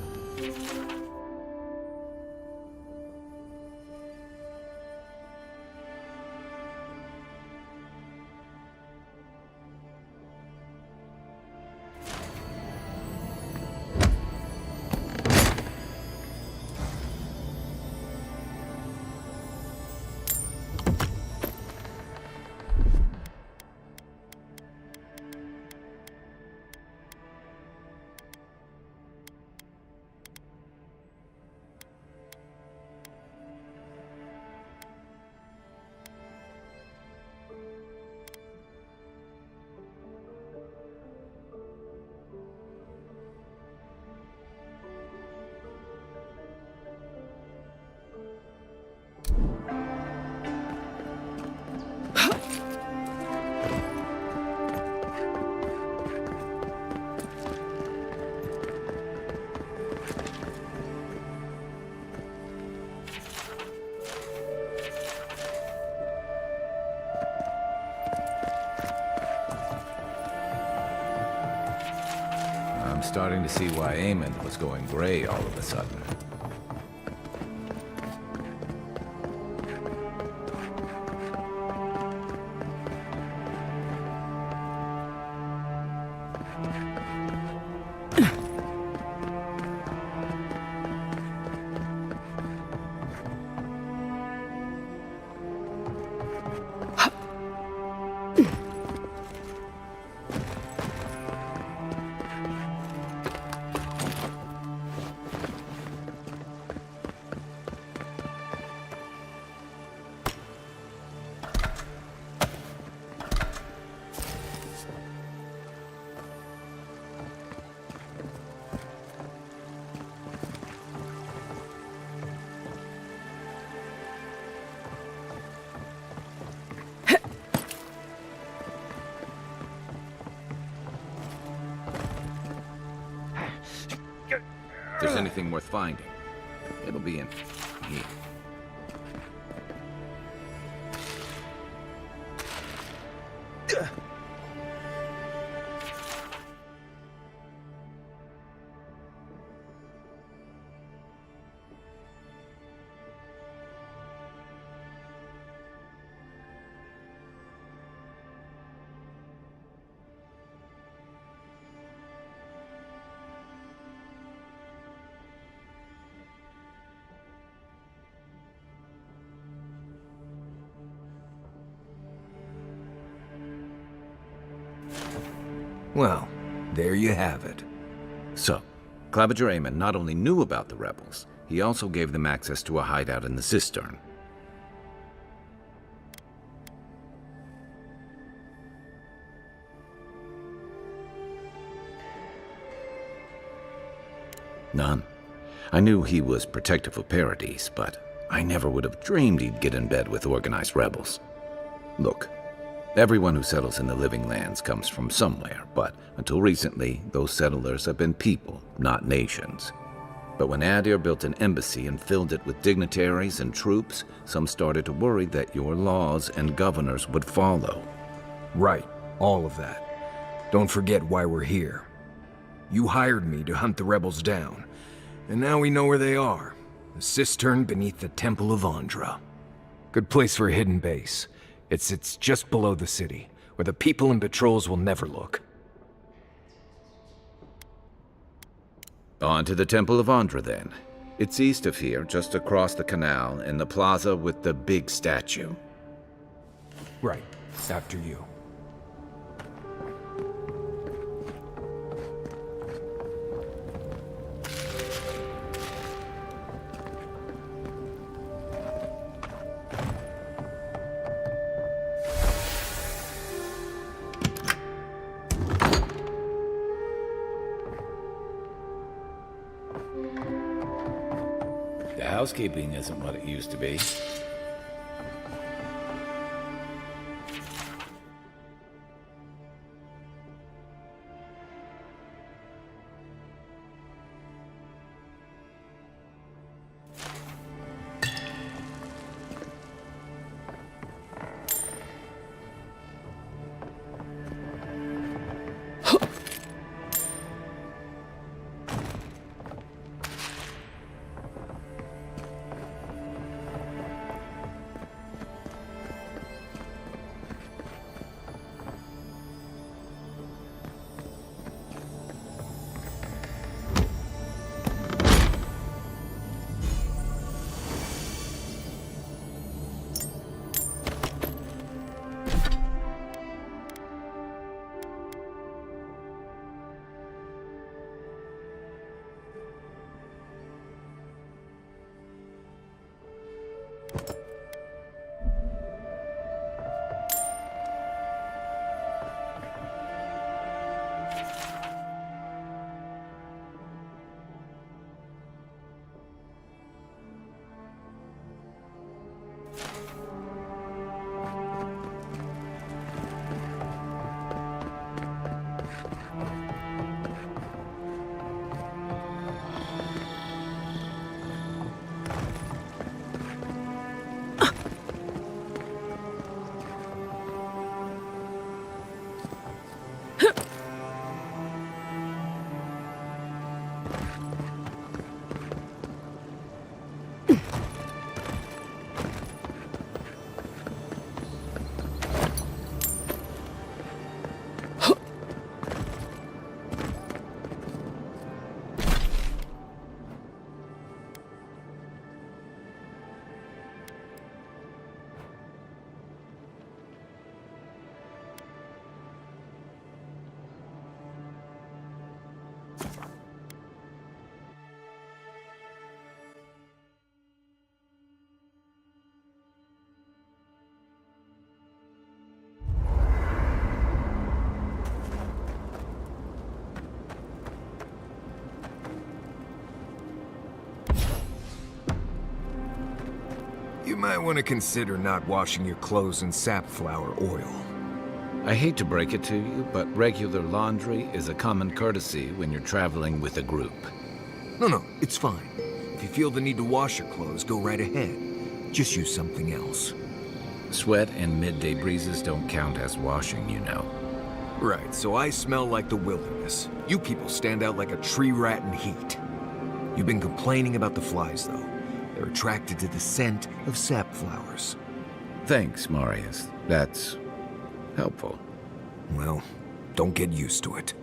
I'm starting to see why Eamon was going gray all of a sudden. anything worth finding, it'll be in here. Well, there you have it. So, Claviger Amon not only knew about the rebels, he also gave them access to a hideout in the cistern. None. I knew he was protective of Paradise, but I never would have dreamed he'd get in bed with organized rebels. Look, everyone who settles in the Living Lands comes from somewhere, but until recently, those settlers have been people, not nations. But when Adir built an embassy and filled it with dignitaries and troops, some started to worry that your laws and governors would follow. Right, all of that. Don't forget why we're here. You hired me to hunt the rebels down, and now we know where they are. The cistern beneath the Temple of Andra. Good place for a hidden base. It sits just below the city, where the people and patrols will never look. On to the Temple of Andra, then. It's east of here, just across the canal, in the plaza with the big statue. Right, after you. The housekeeping isn't what it used to be. You might want to consider not washing your clothes in safflower oil. I hate to break it to you, but regular laundry is a common courtesy when you're traveling with a group. No, it's fine. If you feel the need to wash your clothes, go right ahead. Just use something else. Sweat and midday breezes don't count as washing, you know. Right, so I smell like the wilderness. You people stand out like a tree rat in heat. You've been complaining about the flies, though. They're attracted to the scent of sap flowers. Thanks, Marius. That's helpful. Well, don't get used to it.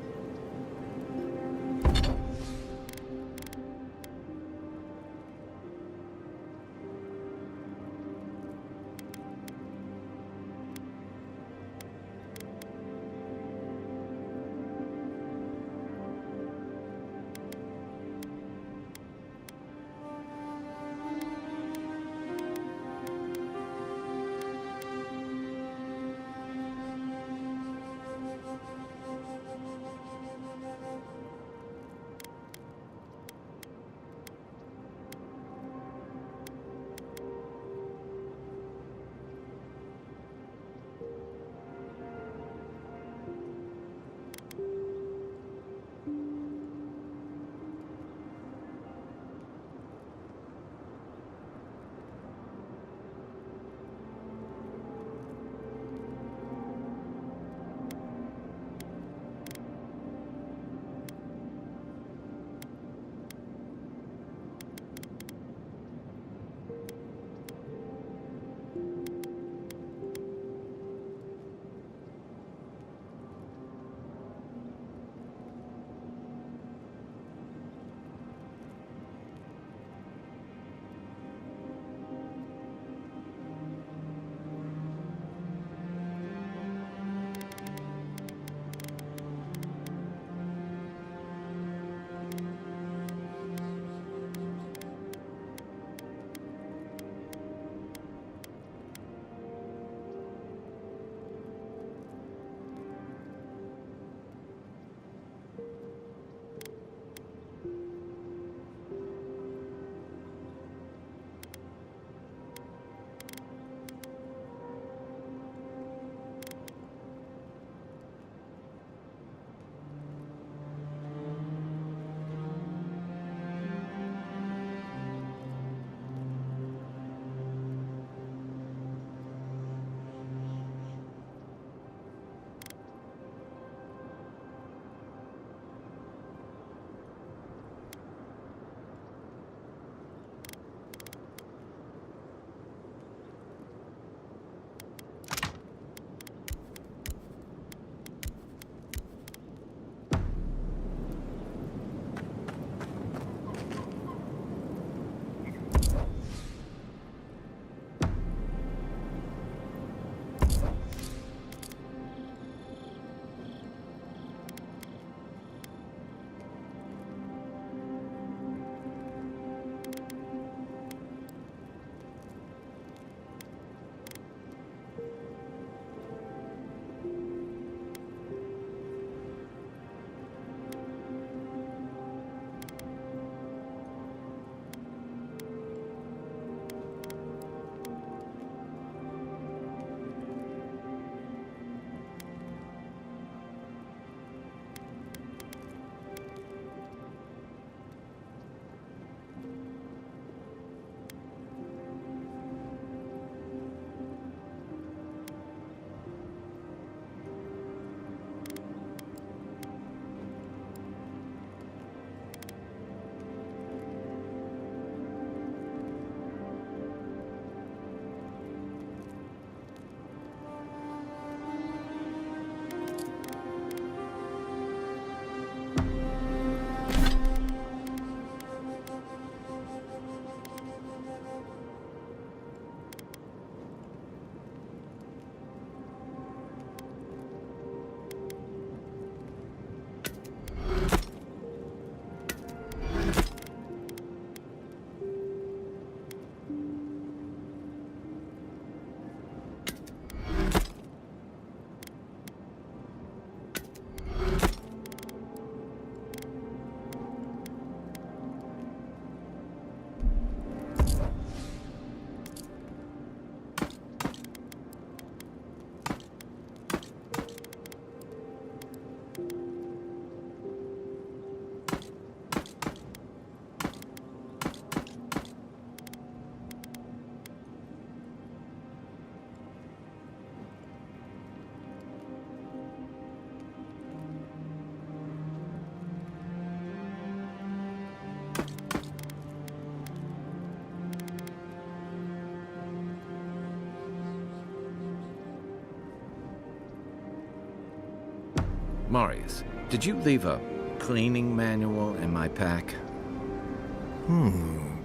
Marius, did you leave a cleaning manual in my pack?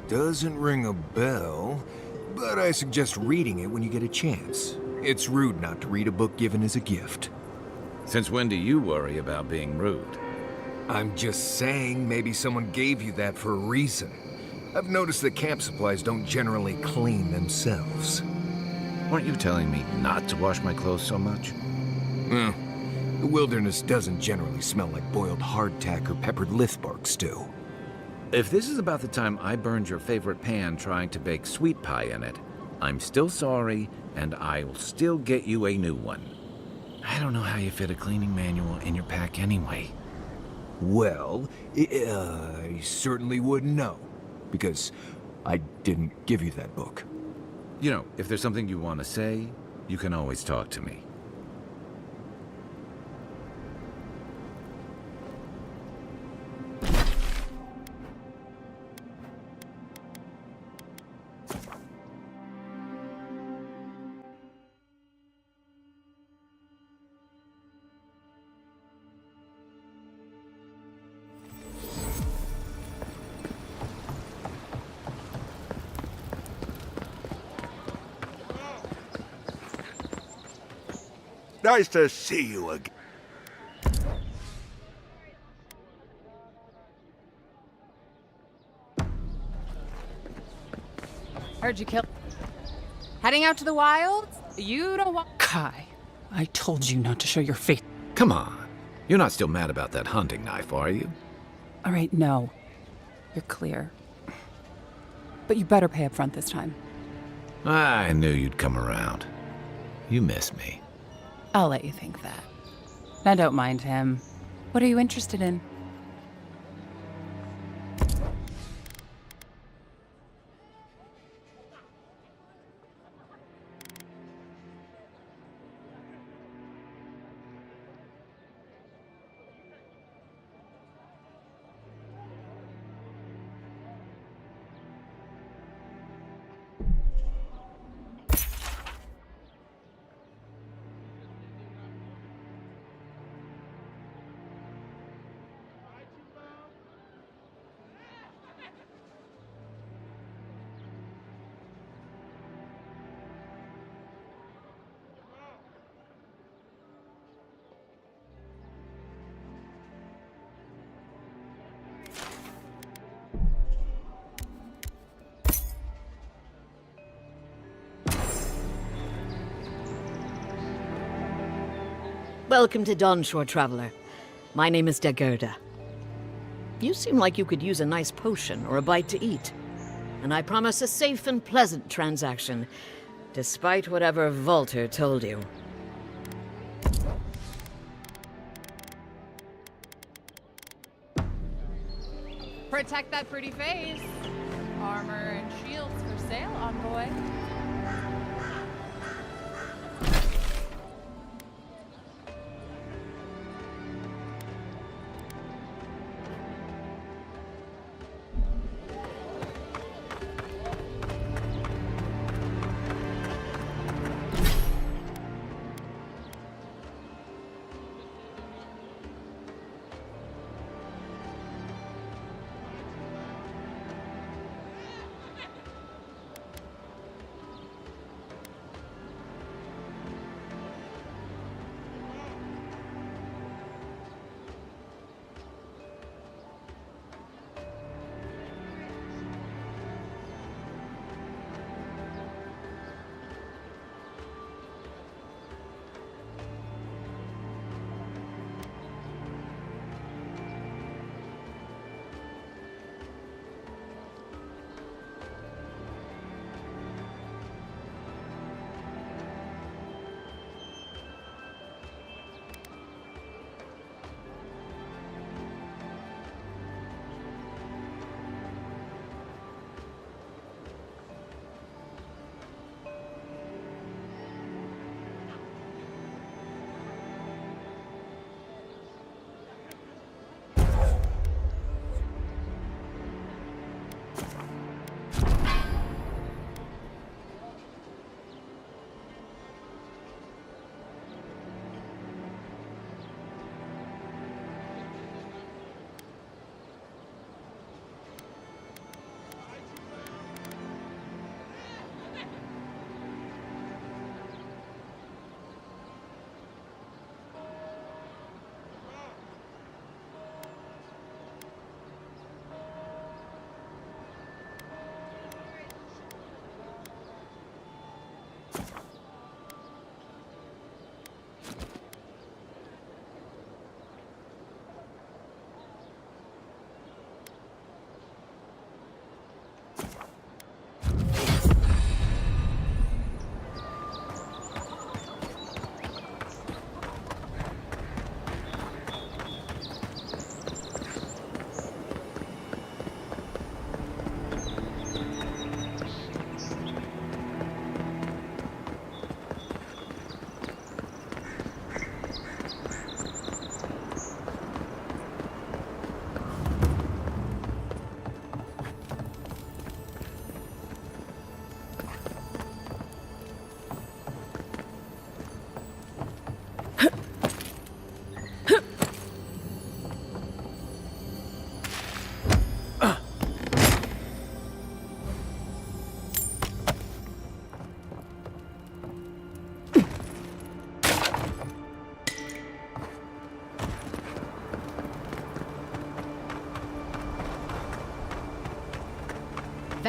Doesn't ring a bell, but I suggest reading it when you get a chance. It's rude not to read a book given as a gift. Since when do you worry about being rude? I'm just saying maybe someone gave you that for a reason. I've noticed that camp supplies don't generally clean themselves. Weren't you telling me not to wash my clothes so much? The wilderness doesn't generally smell like boiled hardtack or peppered lithbark stew. If this is about the time I burned your favorite pan trying to bake sweet pie in it, I'm still sorry, and I'll still get you a new one. I don't know how you fit a cleaning manual in your pack anyway. Well, I certainly wouldn't know, because I didn't give you that book. You know, if there's something you want to say, you can always talk to me. Nice to see you again. Heard you kill. Heading out to the wilds? You don't want. Kai, I told you not to show your face. Come on. You're not still mad about that hunting knife, are you? All right, no. You're clear. But you better pay up front this time. I knew you'd come around. You miss me. I'll let you think that. Now don't mind him. What are you interested in? Welcome to Dawnshore, Traveler. My name is Dagerda. You seem like you could use a nice potion or a bite to eat. And I promise a safe and pleasant transaction, despite whatever Volter told you. Protect that pretty face. Armor and shields for sale, envoy.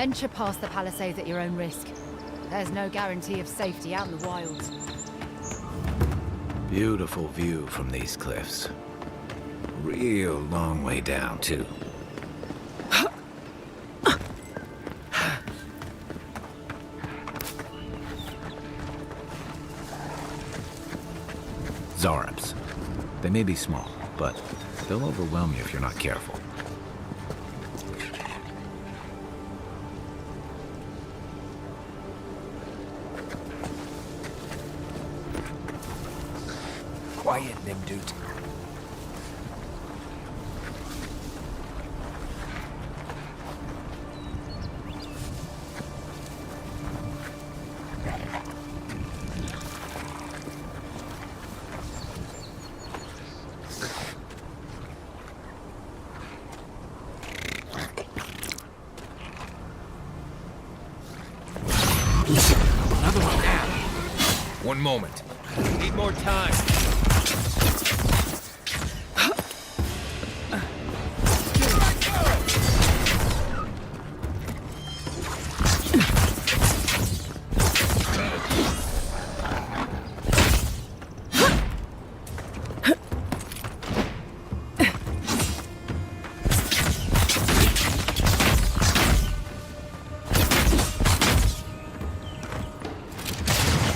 venture past the palisades at your own risk. There's no guarantee of safety out in the wilds. Beautiful view from these cliffs. Real long way down, too. Zarabs. They may be small, but they'll overwhelm you if you're not careful. Quiet, Nimdut. Another one now. One moment. Need more time.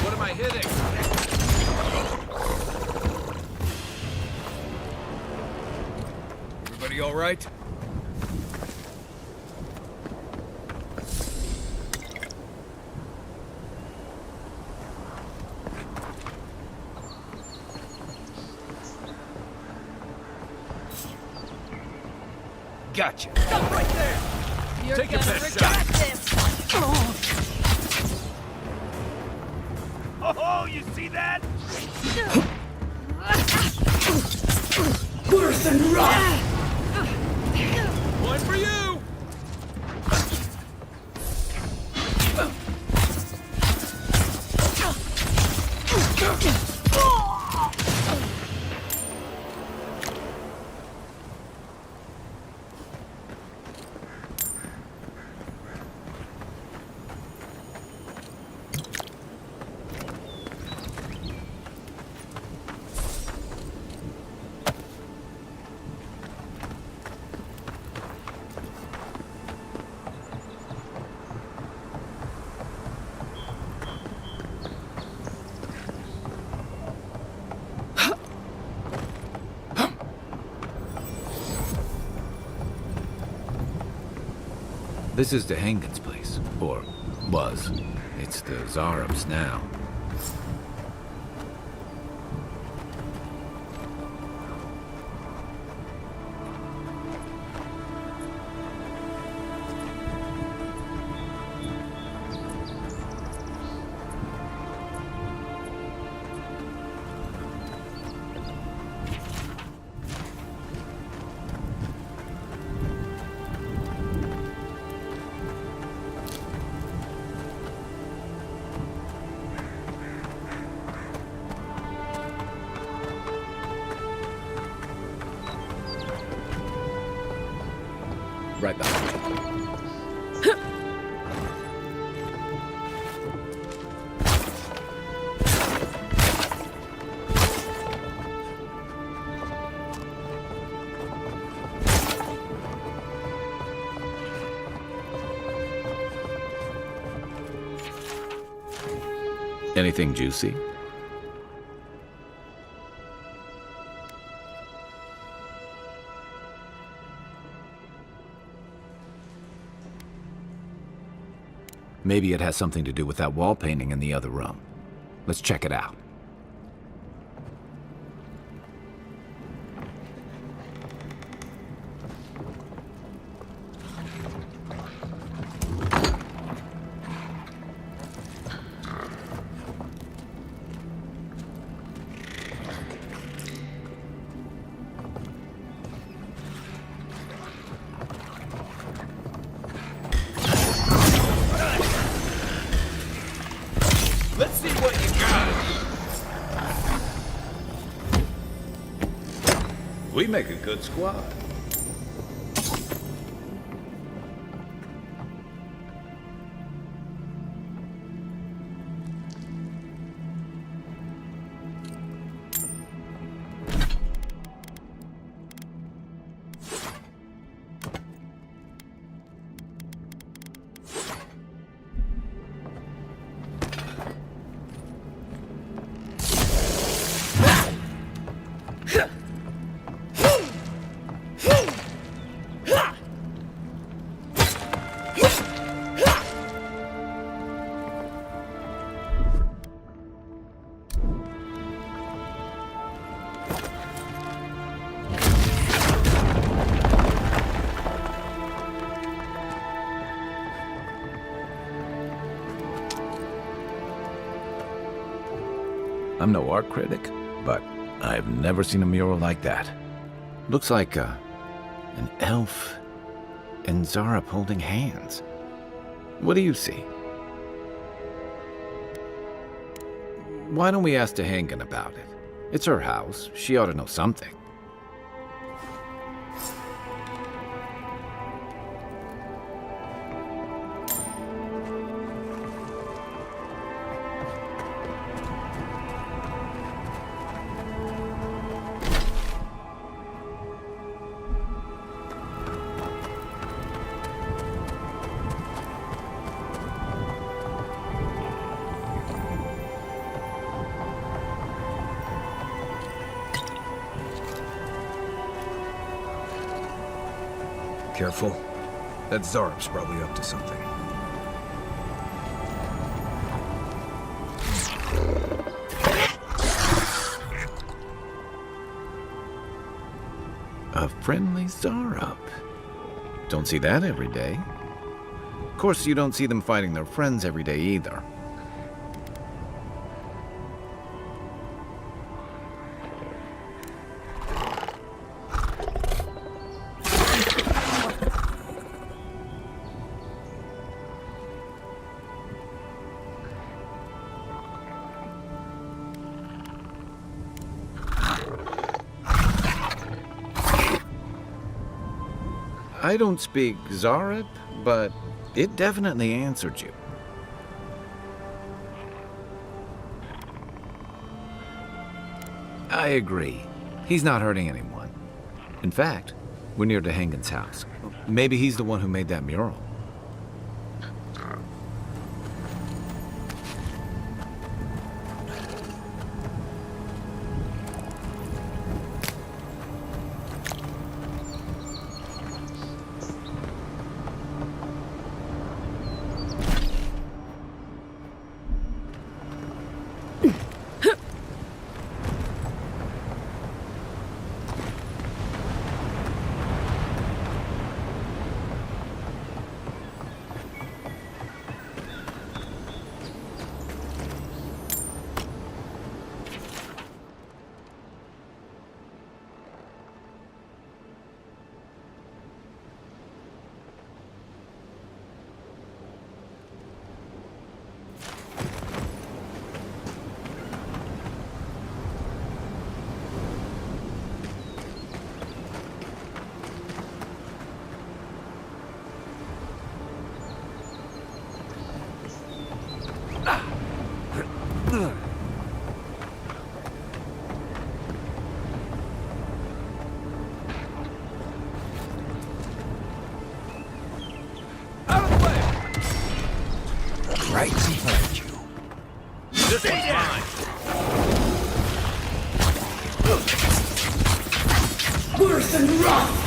What am I hitting? Everybody all right? Gotcha. Stop right there! You're Take your gonna best regret shot. this! Oh, you see that? Worse than rock! One for you! This is Dehangan's place, or was. It's the Zarabs now. Right behind me. Anything juicy? Maybe it has something to do with that wall painting in the other room. Let's check it out. Let's see what you got. We make a good squad. I'm no art critic, but I've never seen a mural like that. Looks like an elf and Zarep holding hands. What do you see? Why don't we ask Tehangan about it? It's her house. She ought to know something. Careful. That Zarep's probably up to something. A friendly Zarep. Don't see that every day. Of course, you don't see them fighting their friends every day either. I don't speak Zarep, but it definitely answered you. I agree. He's not hurting anyone. In fact, we're near Tehangan's house. Maybe he's the one who made that mural. Right behind you. This one's mine. Worse than rough!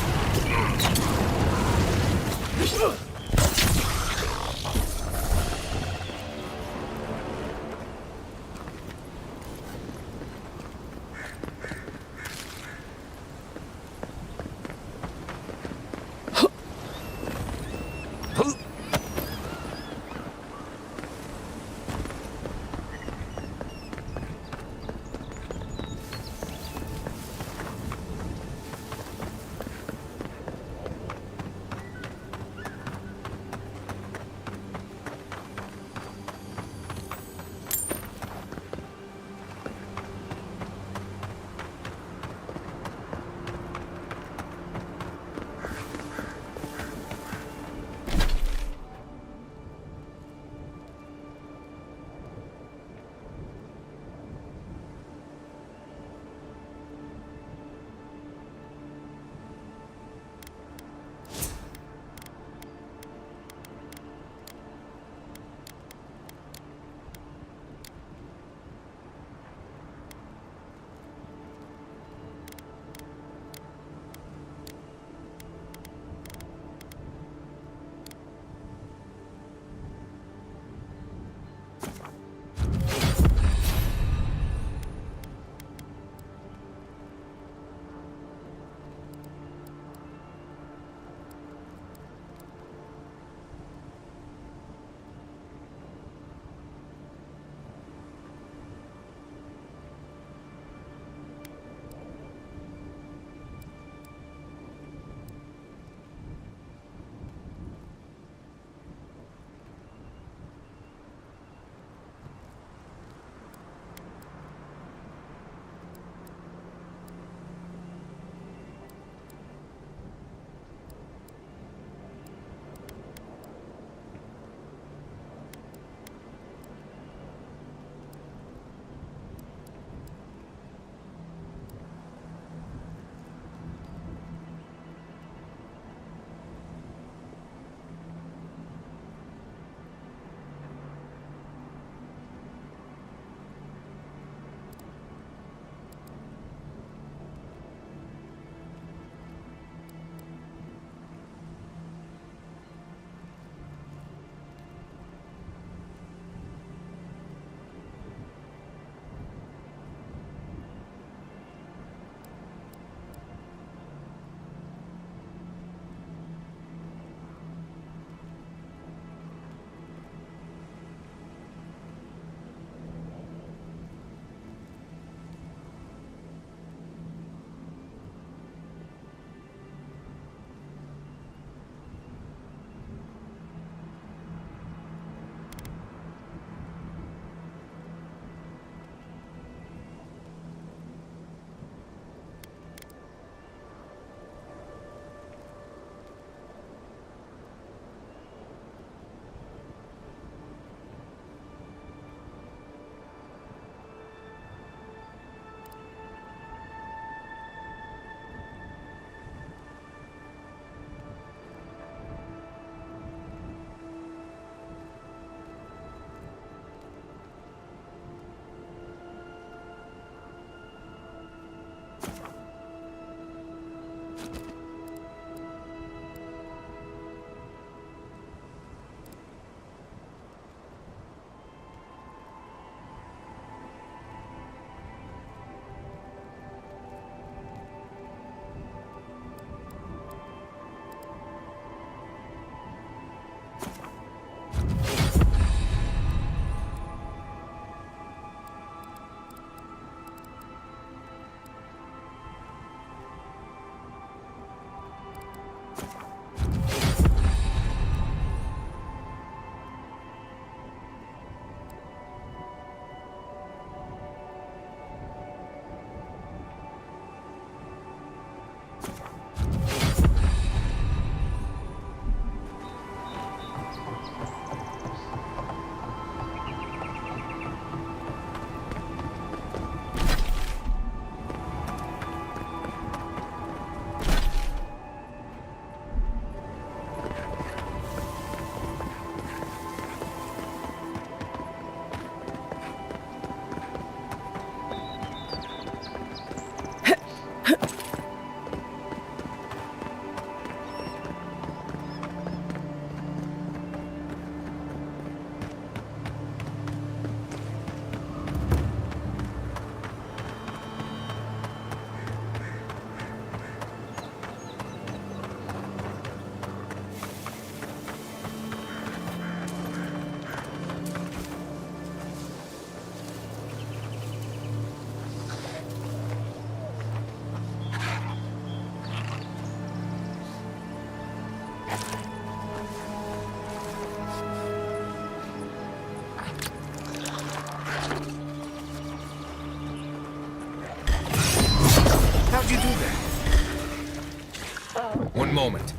moment.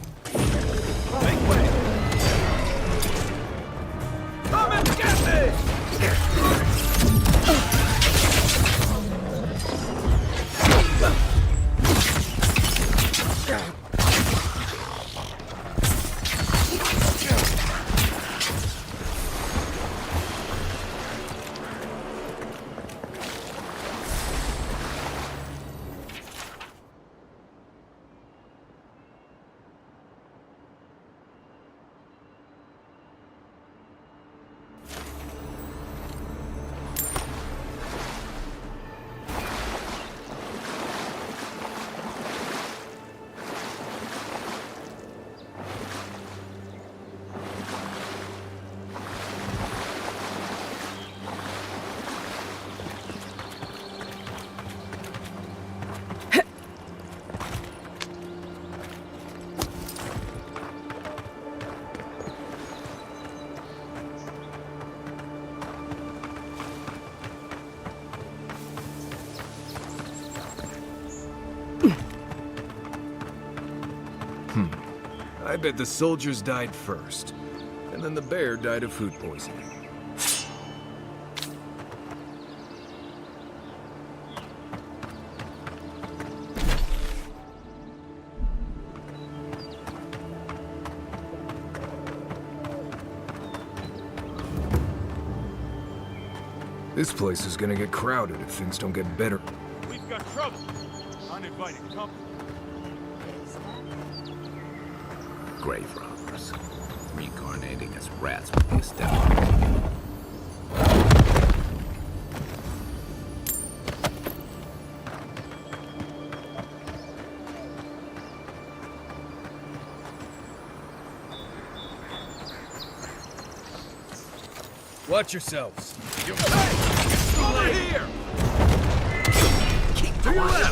Make way! Come and get me! I bet the soldiers died first, and then the bear died of food poisoning. This place is gonna get crowded if things don't get better. We've got trouble. Uninvited company. Grave robbers. Reincarnating as rats with the establishment. Watch yourselves. Over here! Keep to your left!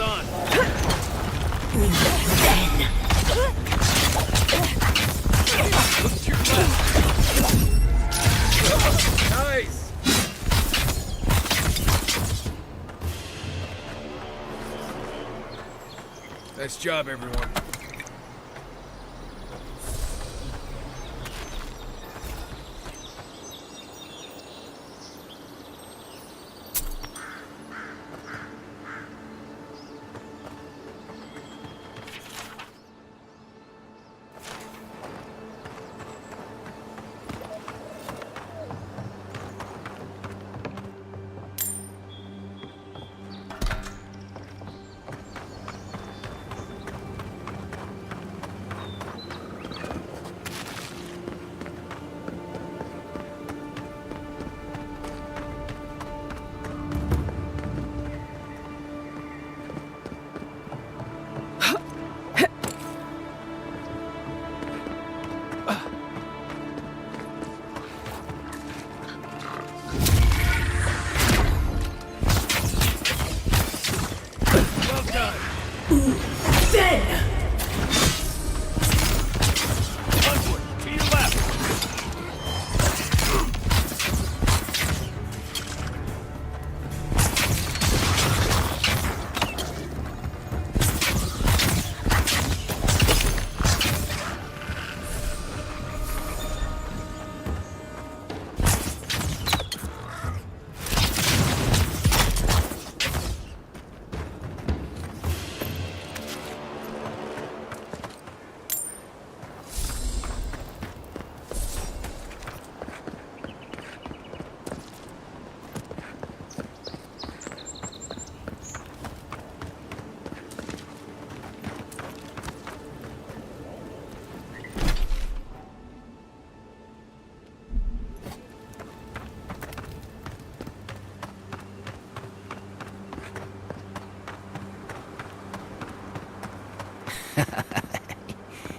Look to your left. Nice. Nice job, everyone.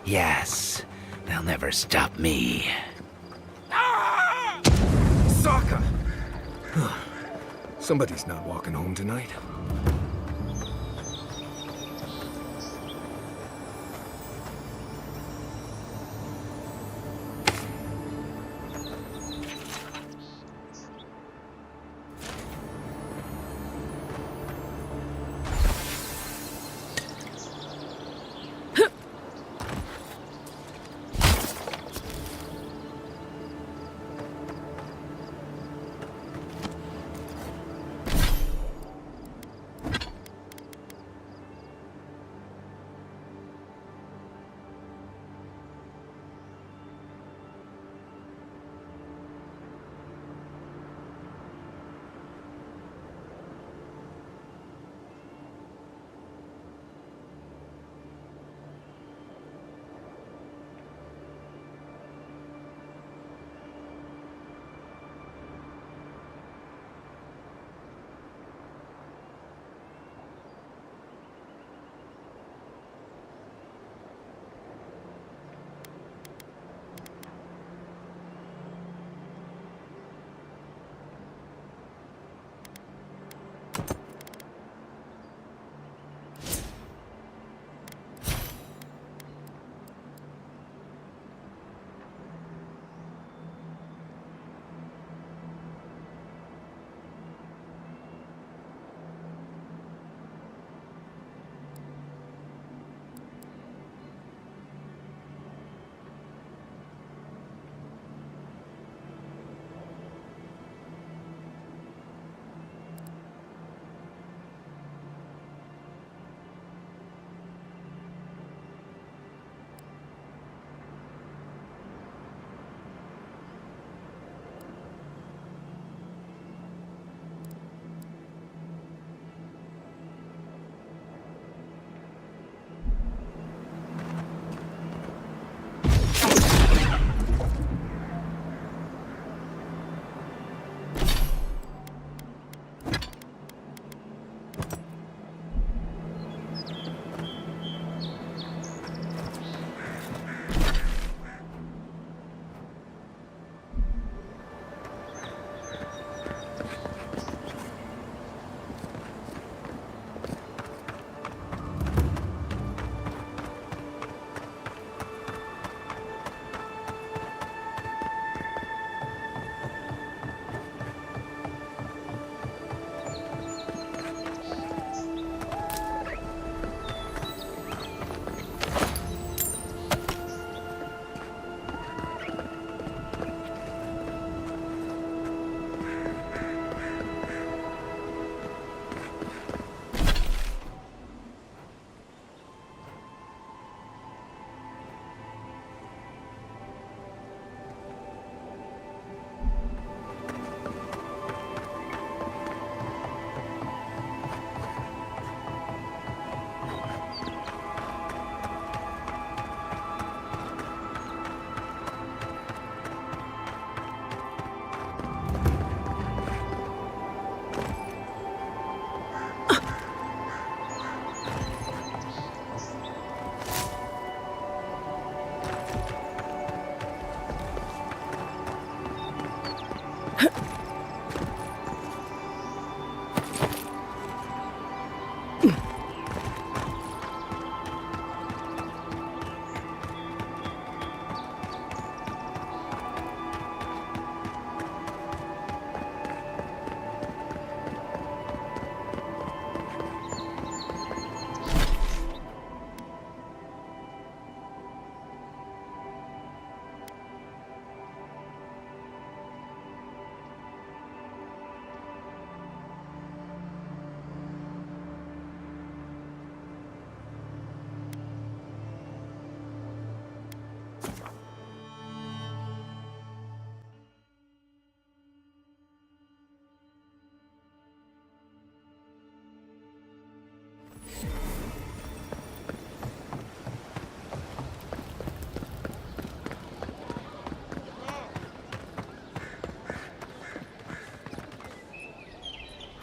Yes, they'll never stop me. Sokka! Somebody's not walking home tonight.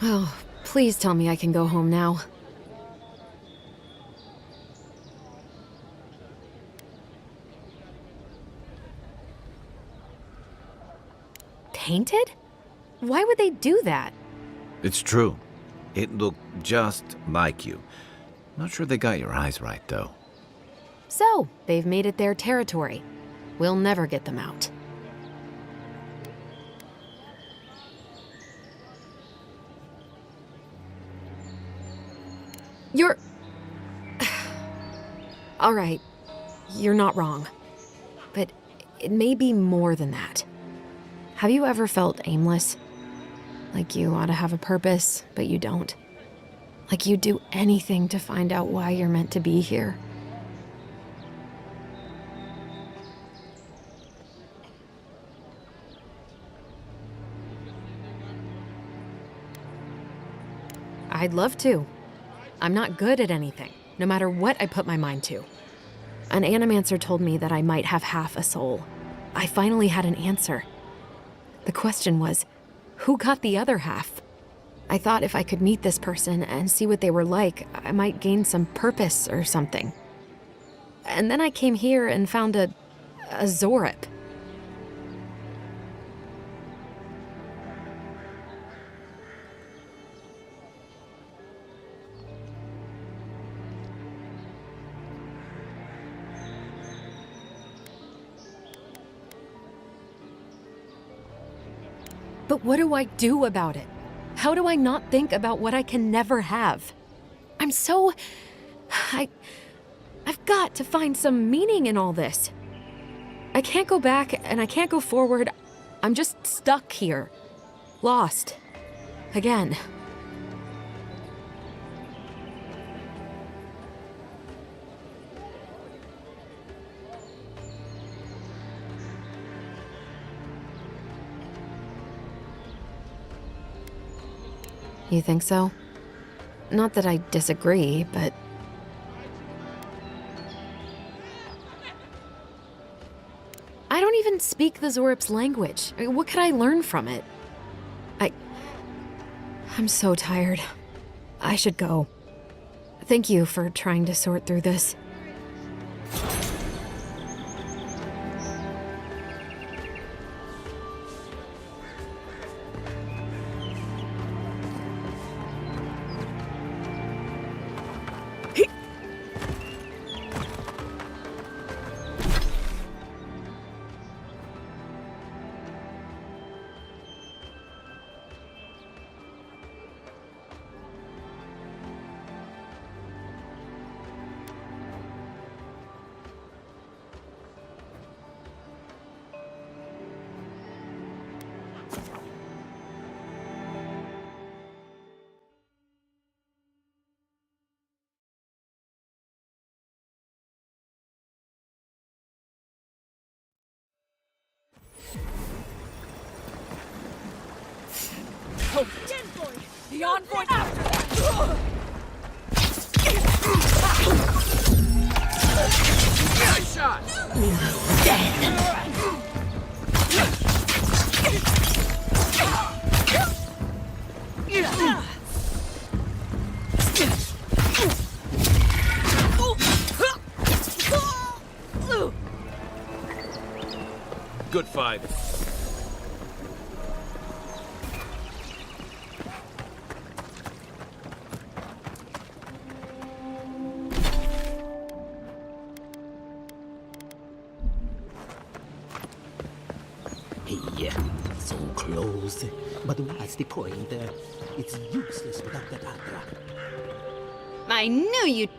Oh, please tell me I can go home now. Tainted? Why would they do that? It's true. It looked just like you. Not sure they got your eyes right, though. So, they've made it their territory. We'll never get them out. You're... All right, you're not wrong. But it may be more than that. Have you ever felt aimless? Like you ought to have a purpose, but you don't? Like you'd do anything to find out why you're meant to be here? I'd love to. I'm not good at anything, no matter what I put my mind to. An animancer told me that I might have half a soul. I finally had an answer. The question was, who got the other half? I thought if I could meet this person and see what they were like, I might gain some purpose or something. And then I came here and found a Zorip. But what do I do about it? How do I not think about what I can never have? I'm so... I've got to find some meaning in all this. I can't go back and I can't go forward. I'm just stuck here. Lost. Again. You think so? Not that I disagree, but... I don't even speak the Zorip's language. What could I learn from it? I'm so tired. I should go. Thank you for trying to sort through this. The envoy after that! Nice shot! Good fight. Hey, so close. But what's the point? It's useless without that other. I knew you'd...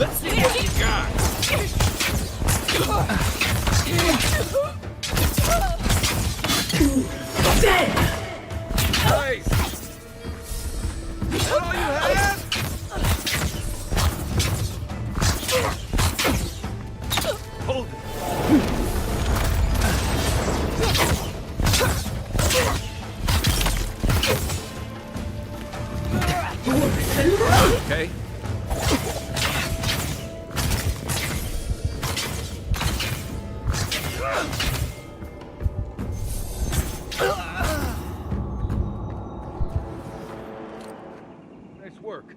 Let's see what you got! Dead! Nice! Is that all you had? Hold it. Okay. Nice work.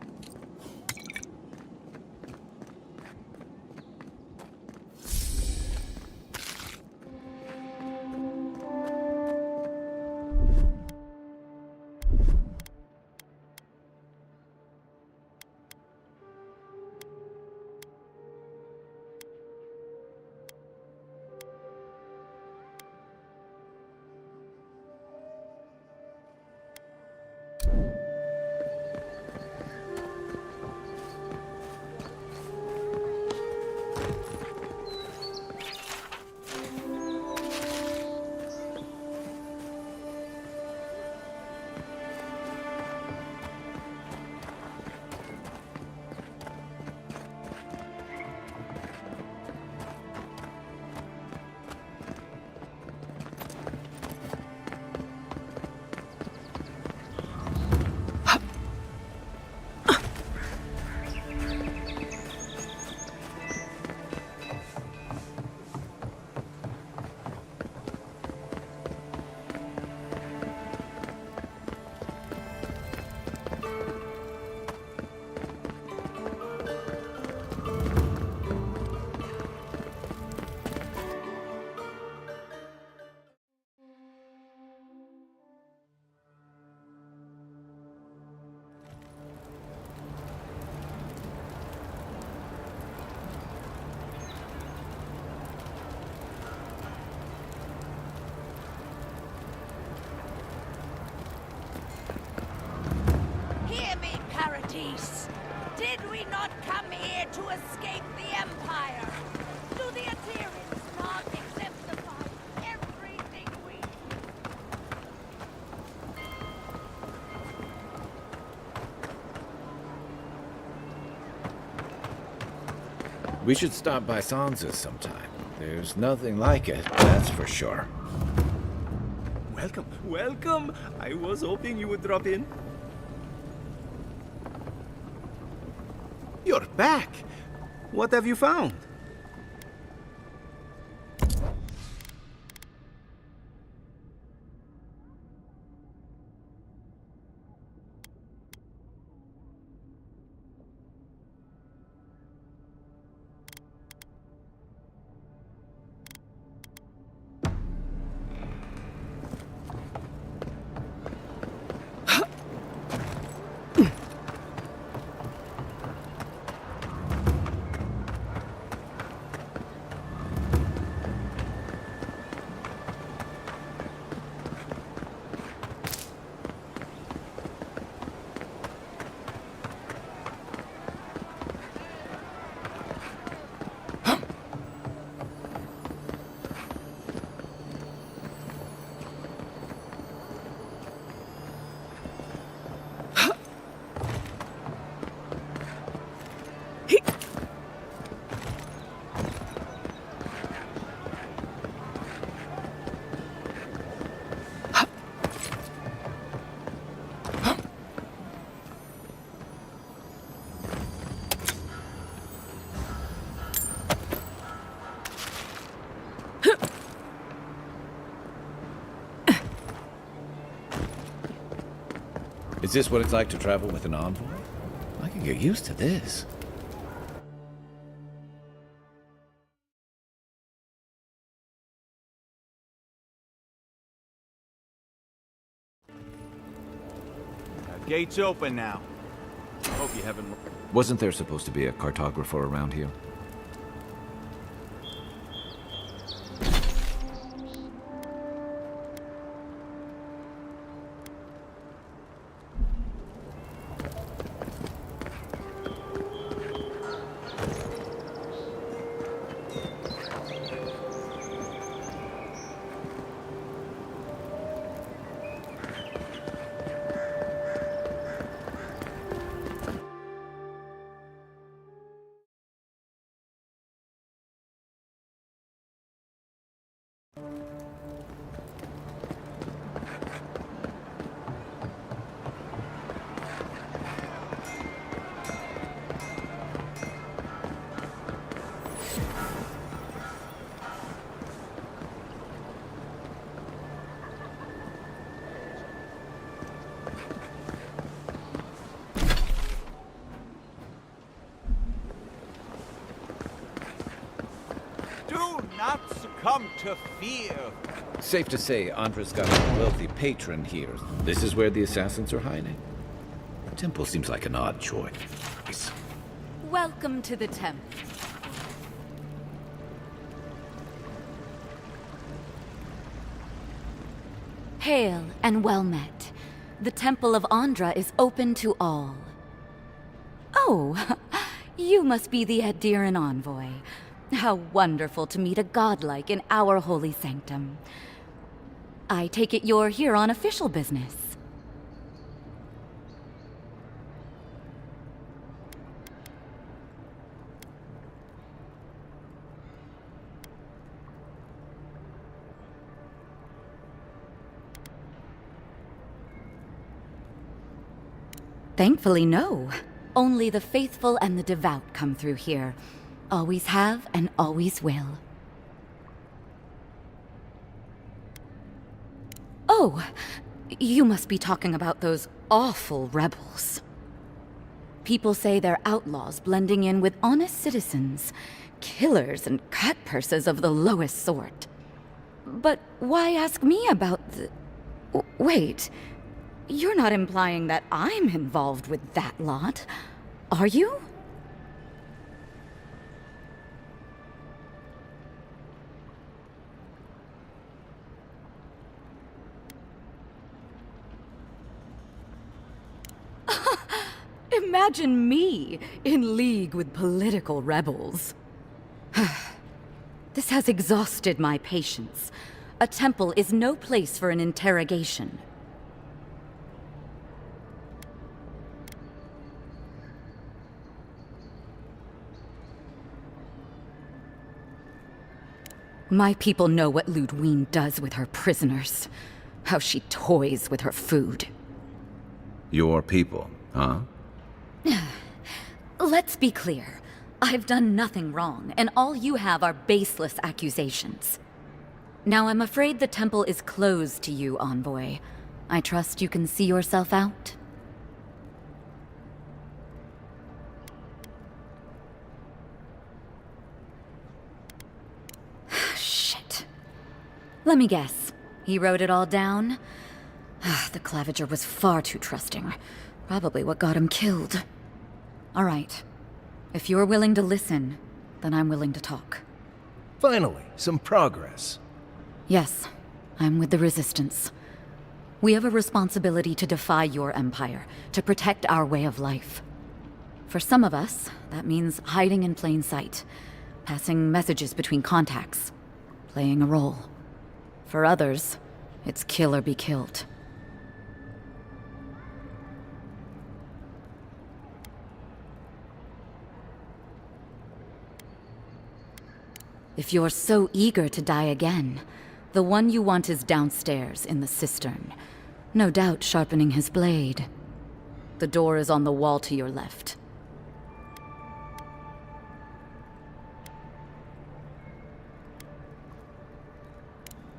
Hear me, Paradis. Did we not come here to escape the Empire? Do the Aterians not exemplify everything we We should stop by Sansa's sometime. There's nothing like it, that's for sure. Welcome, welcome. I was hoping you would drop in. You're back. What have you found? Is this what it's like to travel with an envoy? I can get used to this. Gates open now. Hope you haven't... Wasn't there supposed to be a cartographer around here? not succumb to fear. Safe to say, Andra's got a wealthy patron here. This is where the assassins are hiding? The temple seems like an odd choice. Welcome to the temple. Hail and well met. The Temple of Andra is open to all. Oh, you must be the Adiran envoy. How wonderful to meet a godlike in our holy sanctum. I take it you're here on official business. Thankfully, no. Only the faithful and the devout come through here. Always have and always will. Oh, you must be talking about those awful rebels. People say they're outlaws blending in with honest citizens, killers and cutpurses of the lowest sort. But why ask me about the... Wait... You're not implying that I'm involved with that lot, are you? Imagine me in league with political rebels. This has exhausted my patience. A temple is no place for an interrogation. My people know what Ludwine does with her prisoners. How she toys with her food. Your people, huh? Let's be clear. I've done nothing wrong, and all you have are baseless accusations. Now I'm afraid the temple is closed to you, Envoy. I trust you can see yourself out? Let me guess. He wrote it all down? The Claviger was far too trusting. Probably what got him killed. All right. If you're willing to listen, then I'm willing to talk. Finally, some progress. Yes, I'm with the Resistance. We have a responsibility to defy your empire, to protect our way of life. For some of us, that means hiding in plain sight, passing messages between contacts, playing a role. For others, it's kill or be killed. If you're so eager to die again, the one you want is downstairs in the cistern, no doubt sharpening his blade. The door is on the wall to your left.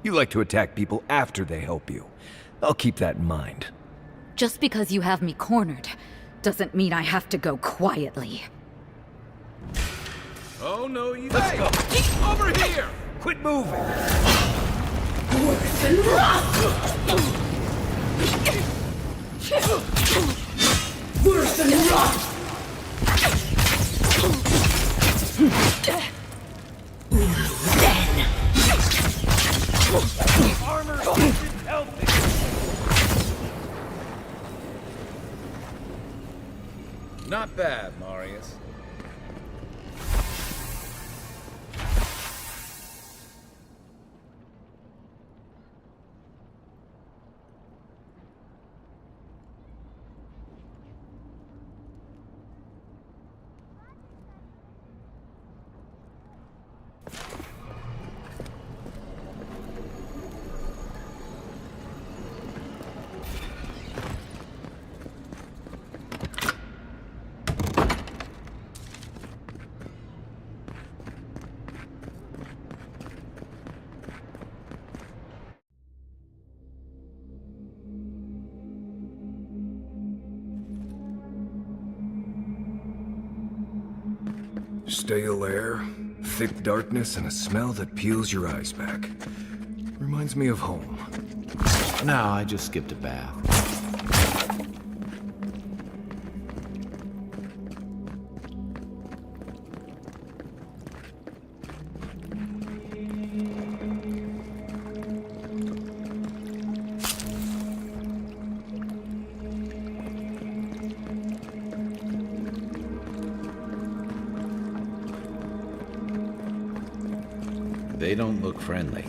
You like to attack people after they help you. I'll keep that in mind. Just because you have me cornered, doesn't mean I have to go quietly. Oh, no, you... Let's go! Over here! Quit moving! Worse than rot! Worse than rot! Then... Armor isn't healthy! Not bad, Marius. Stale air, Thick darkness and a smell that peels your eyes back. Reminds me of home. No, I just skipped a bath. They don't look friendly.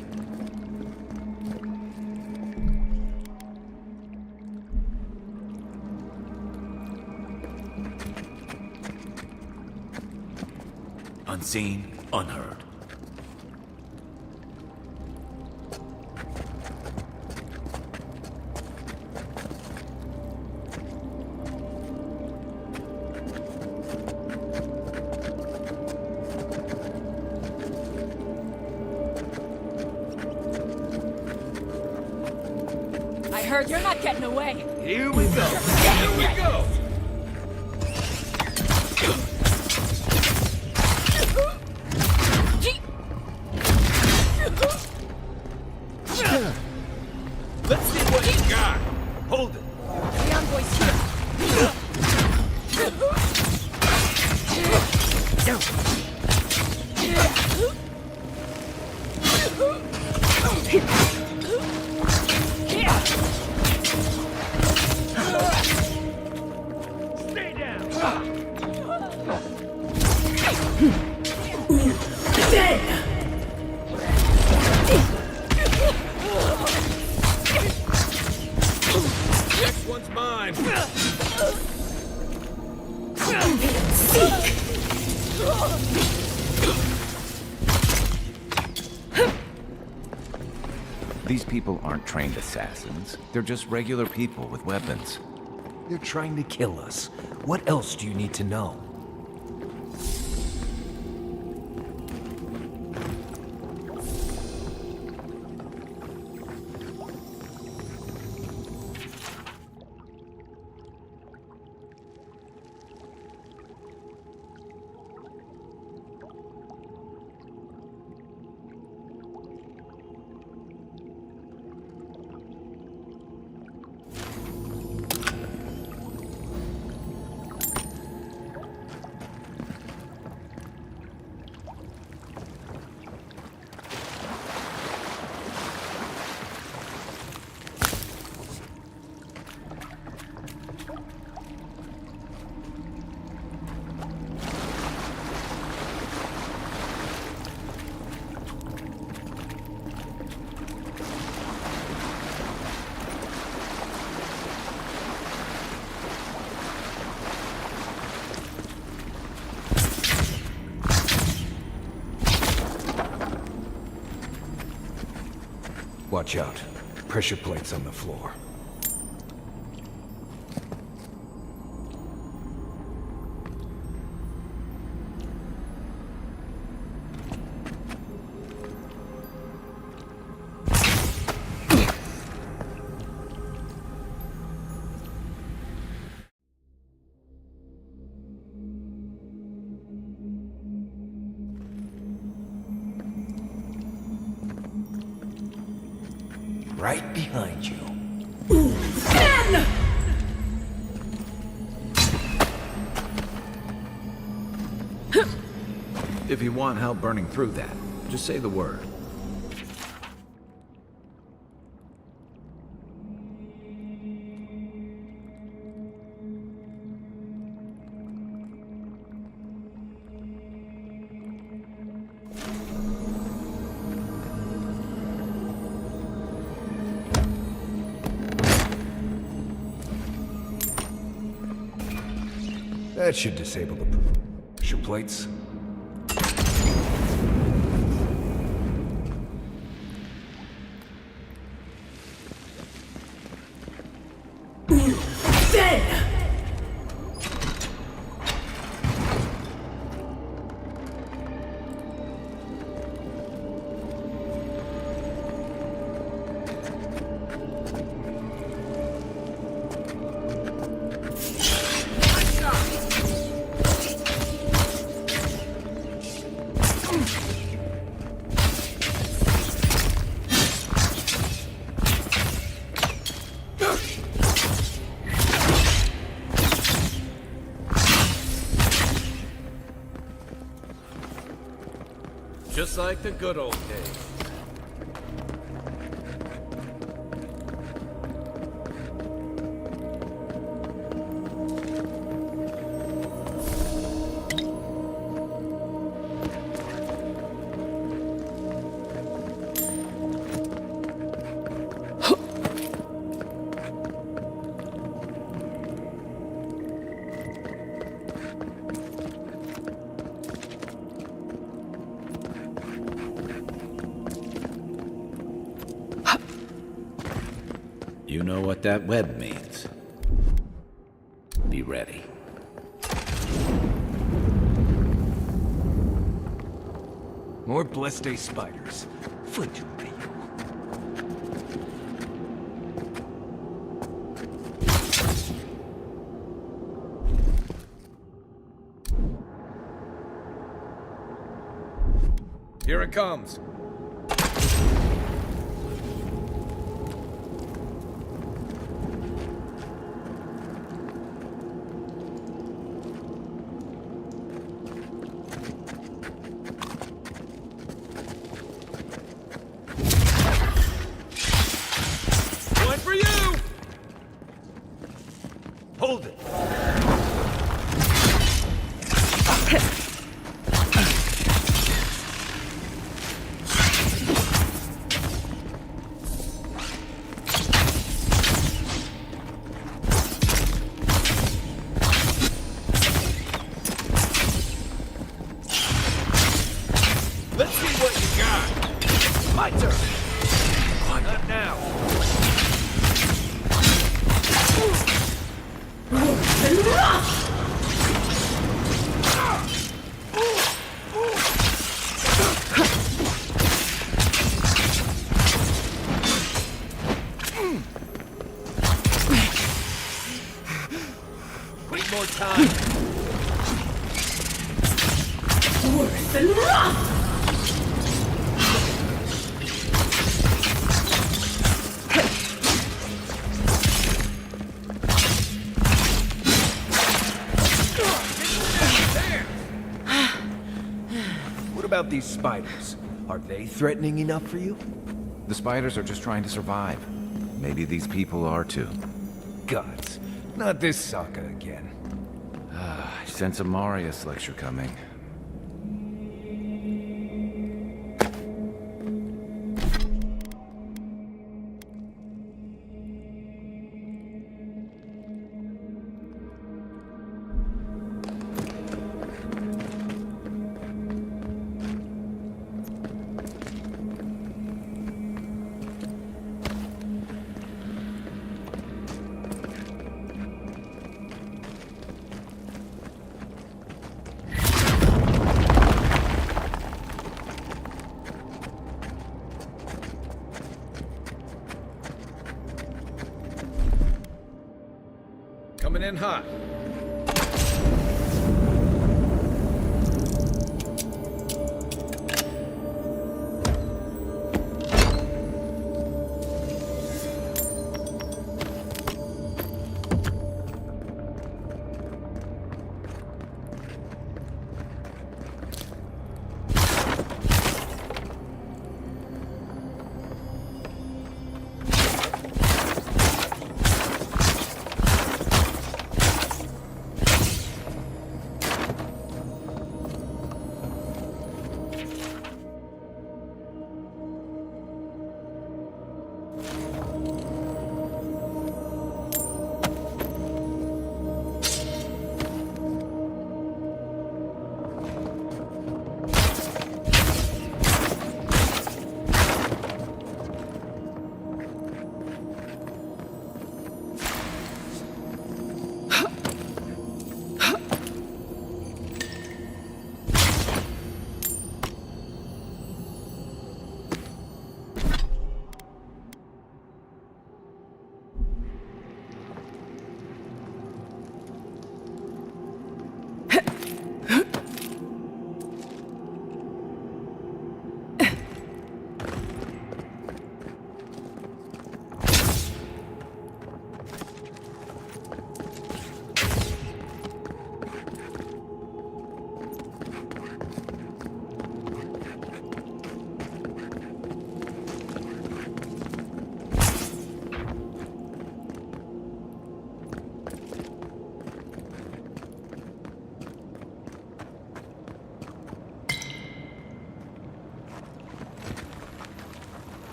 Unseen, unheard. I heard you're not getting away. Here we go. Here we go. Let's see what you got. Hold it. The envoy's here. Stay down. Next one's mine. These people aren't trained assassins. They're just regular people with weapons. They're trying to kill us. What else do you need to know? Watch out. Pressure plates on the floor. Right behind you. Ben! If you want help burning through that, just say the word. That should disable the pressure plates. Just like the good old days. You know what that web means. Be ready. More blessed day spiders. Flint me. Here it comes. One for you! Hold it. Let's see what you got. My turn. Not now. Need more time. What about these spiders? Are they threatening enough for you? The spiders are just trying to survive. Maybe these people are too. Gods, not this Sokka again. I sense a Marius lecture coming. Coming in hot.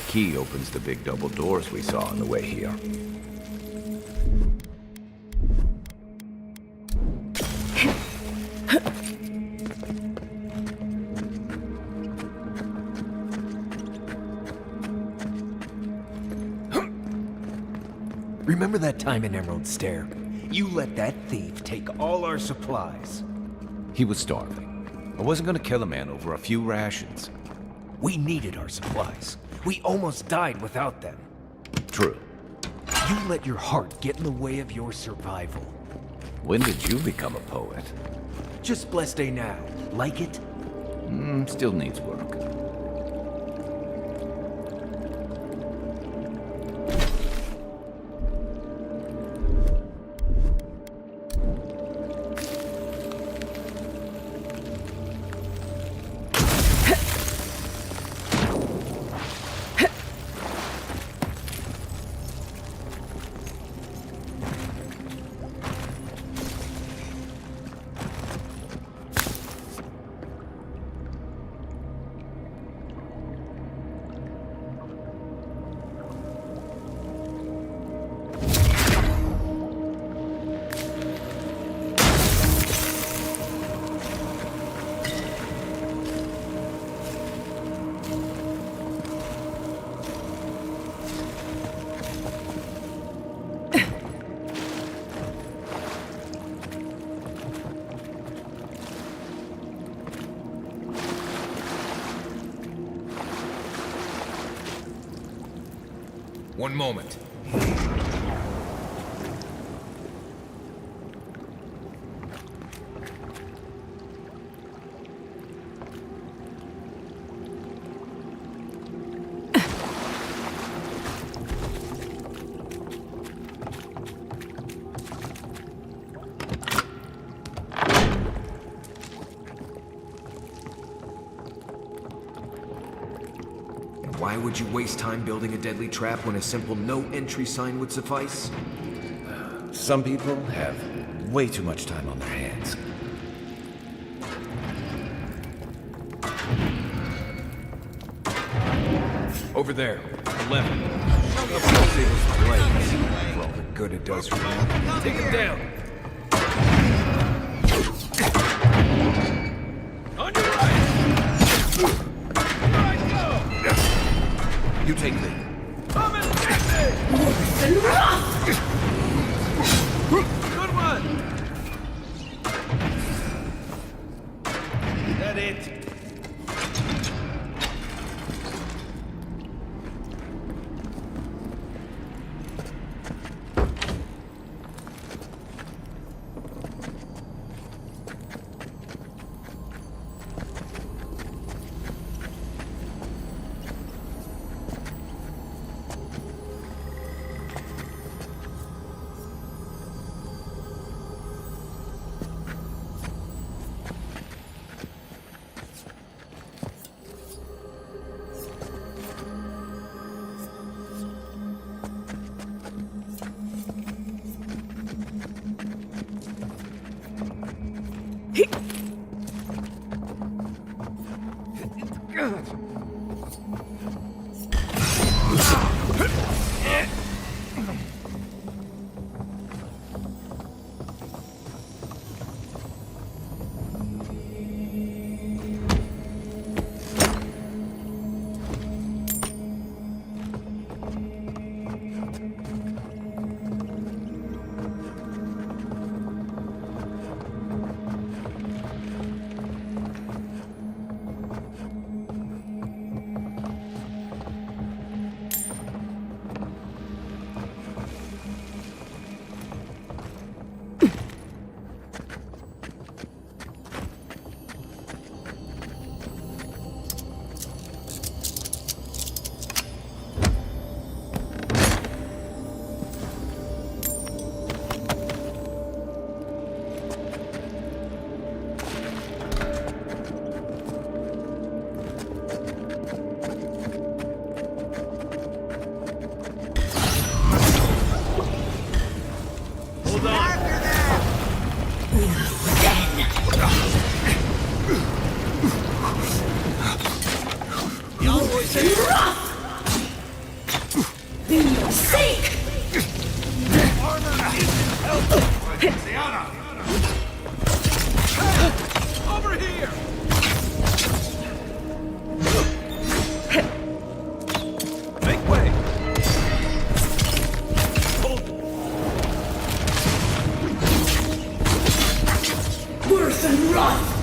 That key opens the big double doors we saw on the way here. Remember that time in Emerald Stair? You let that thief take all our supplies. He was starving. I wasn't gonna kill a man over a few rations. We needed our supplies. We almost died without them. True. You let your heart get in the way of your survival. When did you become a poet? Just blessed day now. Like it? Still needs work. One moment. Why would you waste time building a deadly trap when a simple no-entry sign would suffice? Some people have way too much time on their hands. Over there, 11. For all the good it does for you. Take him down! On your right! You take lead. Come and get me! Good one! Is that it? Worse than rust!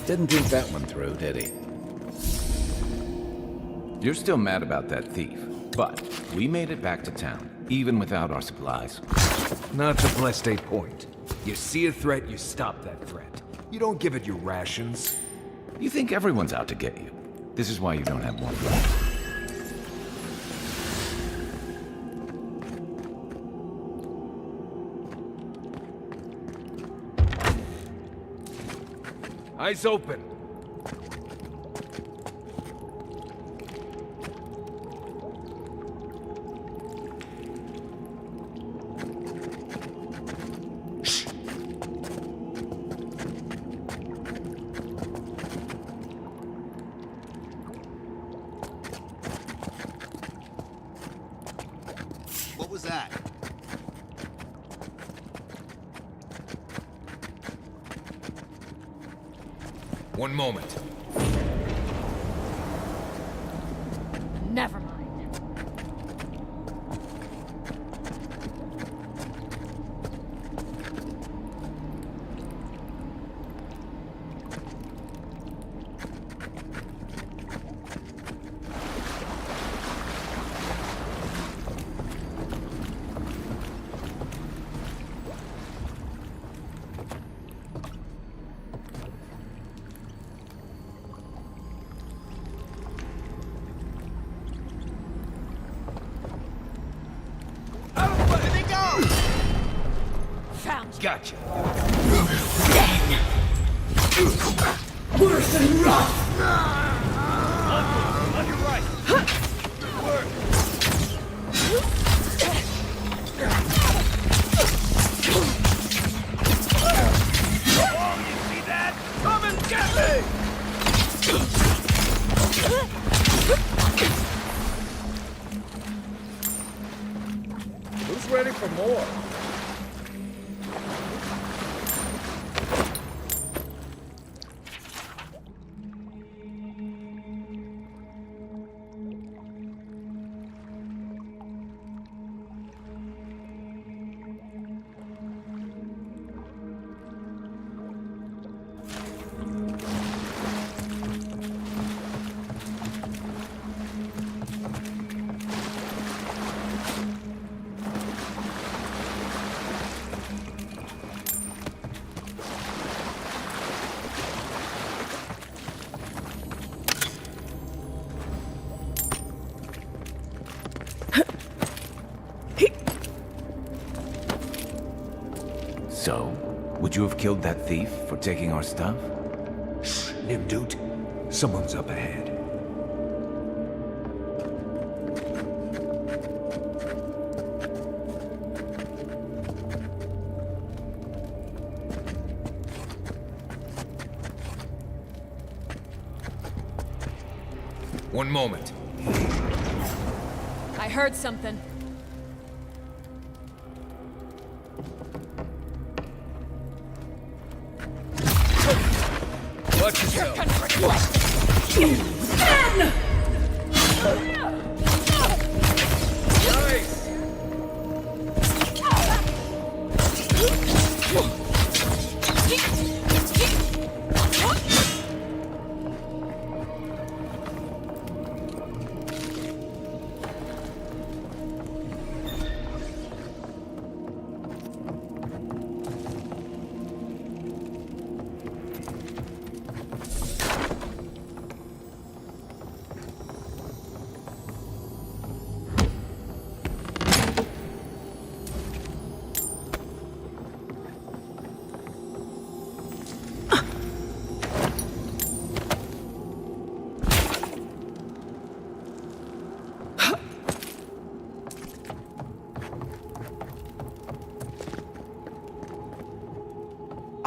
Didn't think that one through, did he? You're still mad about that thief, but we made it back to town, even without our supplies. Not to Bleste Point. You see a threat, you stop that threat. You don't give it your rations. You think everyone's out to get you. This is why you don't have more friends. Eyes open. What was that? One moment. Never mind. Gotcha. Worse than rust! On your right. Good work. Oh, you see that? Come and get me! Who's ready for more? So, would you have killed that thief for taking our stuff? Shh, Nimdut. Someone's up ahead. One moment. I heard something. Watch yourself. Nice.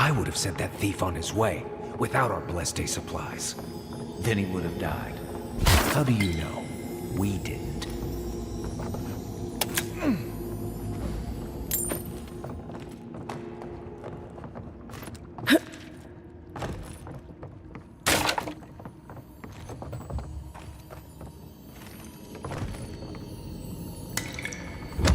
I would have sent that thief on his way, without our Bleste supplies. Then he would have died. How do you know? We didn't. The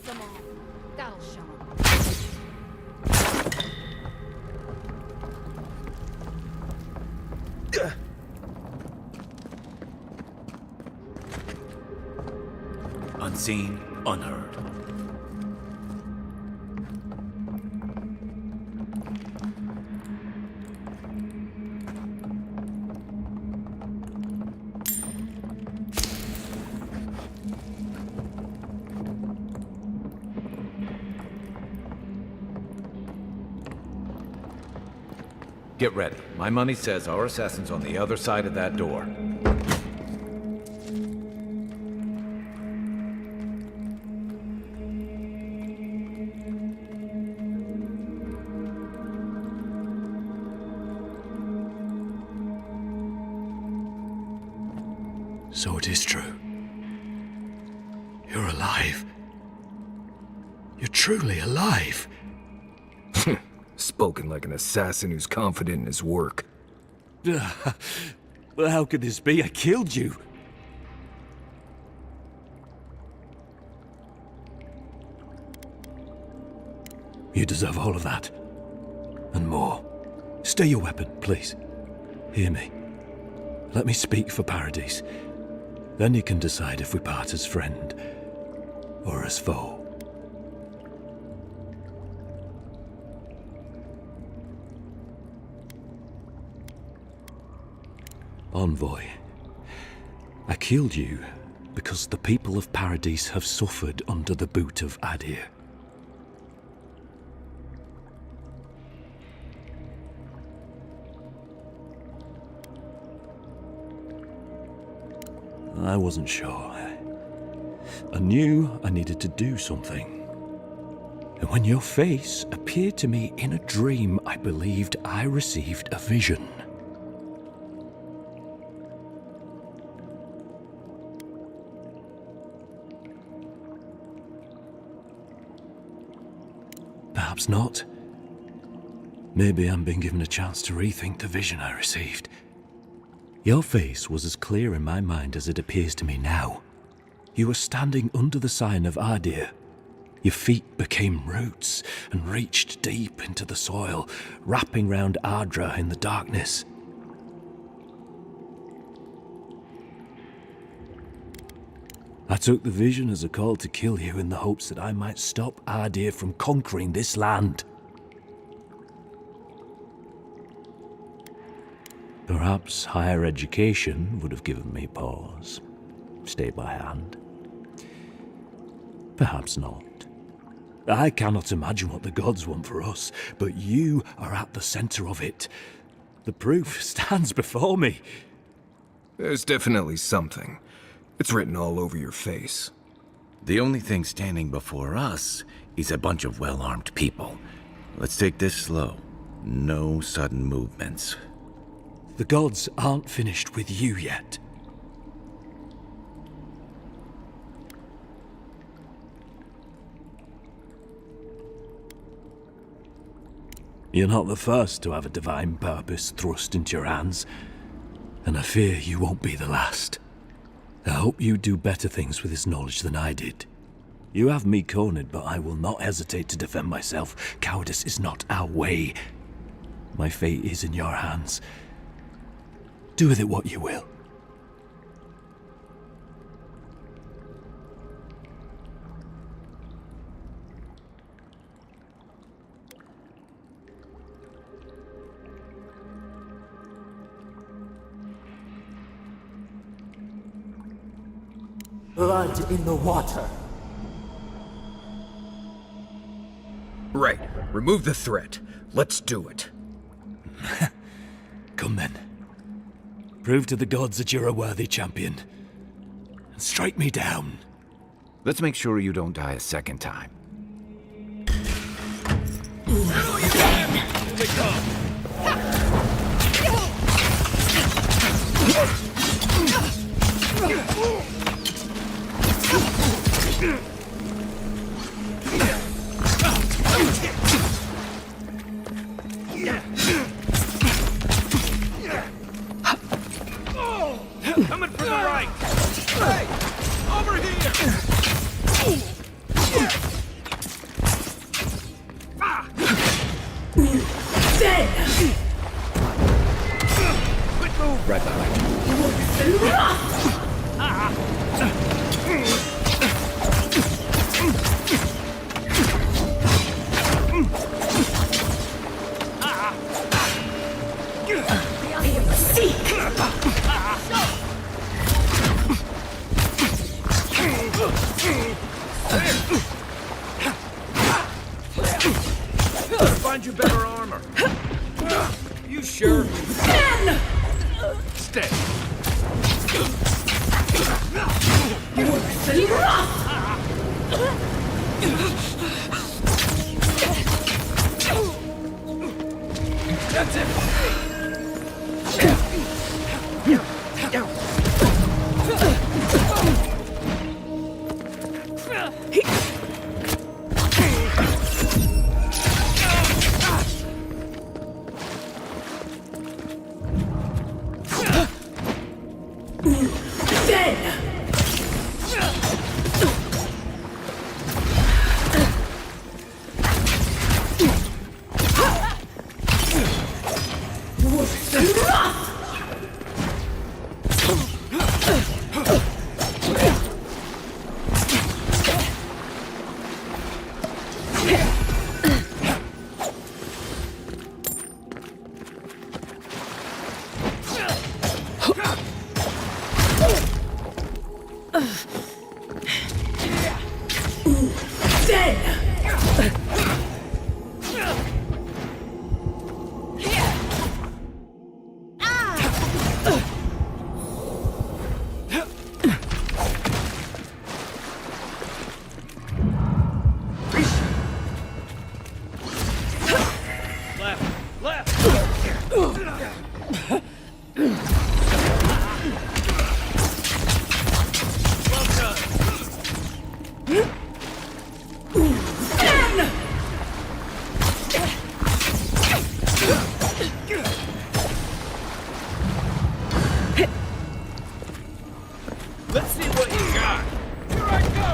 some off. That'll show 'em. Unseen, unheard. Get ready. My money says our assassin's on the other side of that door. So it is true. You're alive. You're truly alive. Spoken like an assassin who's confident in his work. Well, how could this be? I killed you. You deserve all of that. And more. Stay your weapon, please. Hear me. Let me speak for Paradise. Then you can decide if we part as friend or as foe. Envoy, I killed you because the people of Paradise have suffered under the boot of Adir. I wasn't sure. I knew I needed to do something. And when your face appeared to me in a dream, I believed I received a vision. Perhaps not. Maybe I'm being given a chance to rethink the vision I received. Your face was as clear in my mind as it appears to me now. You were standing under the sign of Adir. Your feet became roots and reached deep into the soil, wrapping round Ardra in the darkness. I took the vision as a call to kill you in the hopes that I might stop Adir from conquering this land. Perhaps higher education would have given me pause, stay by hand. Perhaps not. I cannot imagine what the gods want for us, but you are at the center of it. The proof stands before me. There's definitely something. It's written all over your face. The only thing standing before us is a bunch of well-armed people. Let's take this slow. No sudden movements. The gods aren't finished with you yet. You're not the first to have a divine purpose thrust into your hands, and I fear you won't be the last. I hope you do better things with this knowledge than I did. You have me cornered, but I will not hesitate to defend myself. Cowardice is not our way. My fate is in your hands. Do with it what you will. Blood in the water. Right. Remove the threat. Let's do it. Come then. Prove to the gods that you're a worthy champion. And strike me down. Let's make sure you don't die a second time. Here they come! Coming from the right! Hey! Over here! Right behind you. Find you better armor. You sure? Stay. That's it. Let's see what you got. Here I go.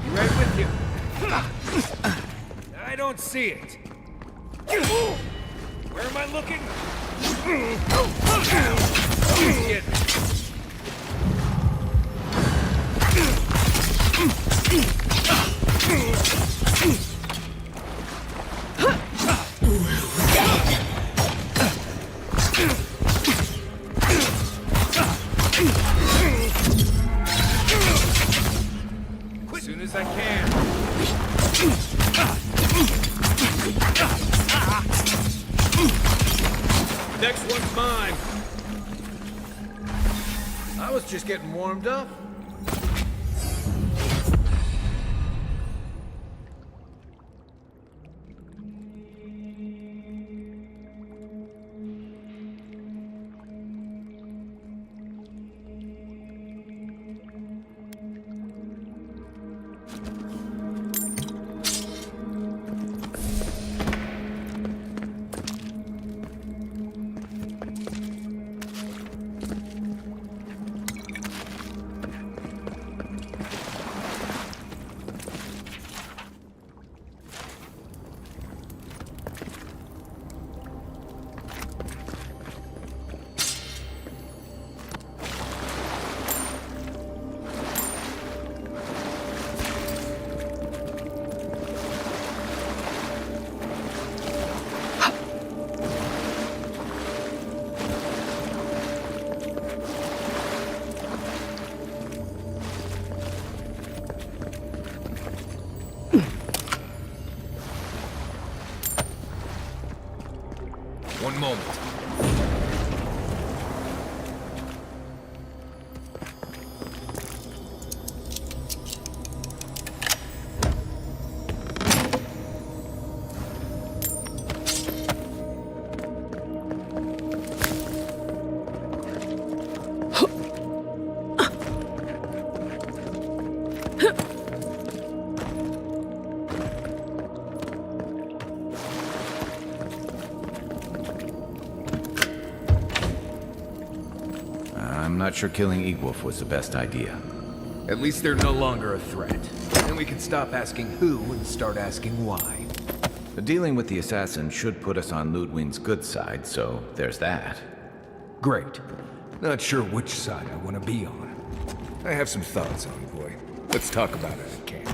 You right with you. I don't see it. Where am I looking? Get me. As soon as I can. Next one's mine. I was just getting warmed up. One moment. I'm not sure killing Egwolf was the best idea. At least they're no longer a threat. Then we can stop asking who and start asking why. Dealing with the assassin should put us on Ludwig's good side, so there's that. Great. Not sure which side I want to be on. I have some thoughts, Envoy. Let's talk about it in camp.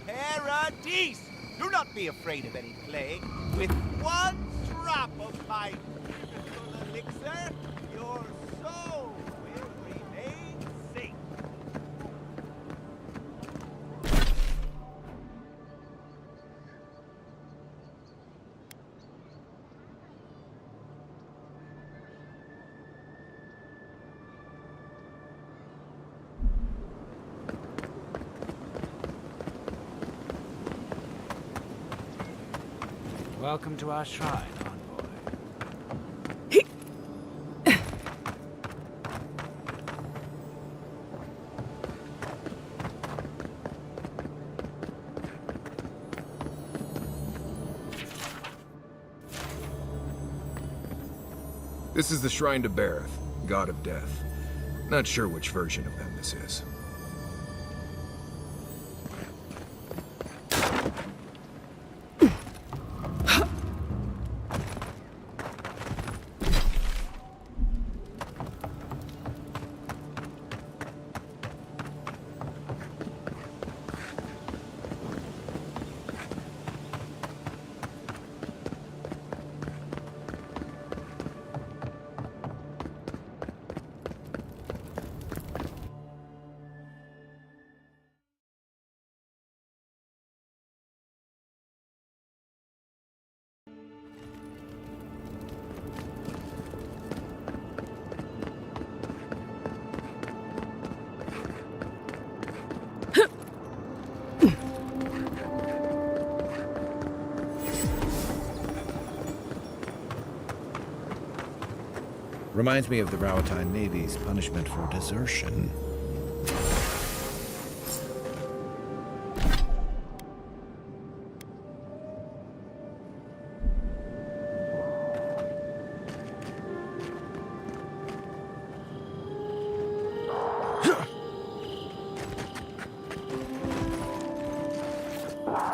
Paradise! Do not be afraid of any plague. With one drop of my mystical elixir, your soul will remain safe. Welcome to our shrine, Envoy. This is the Shrine to Bareth, God of Death. Not sure which version of them this is. Reminds me of the Rowatine Navy's punishment for desertion.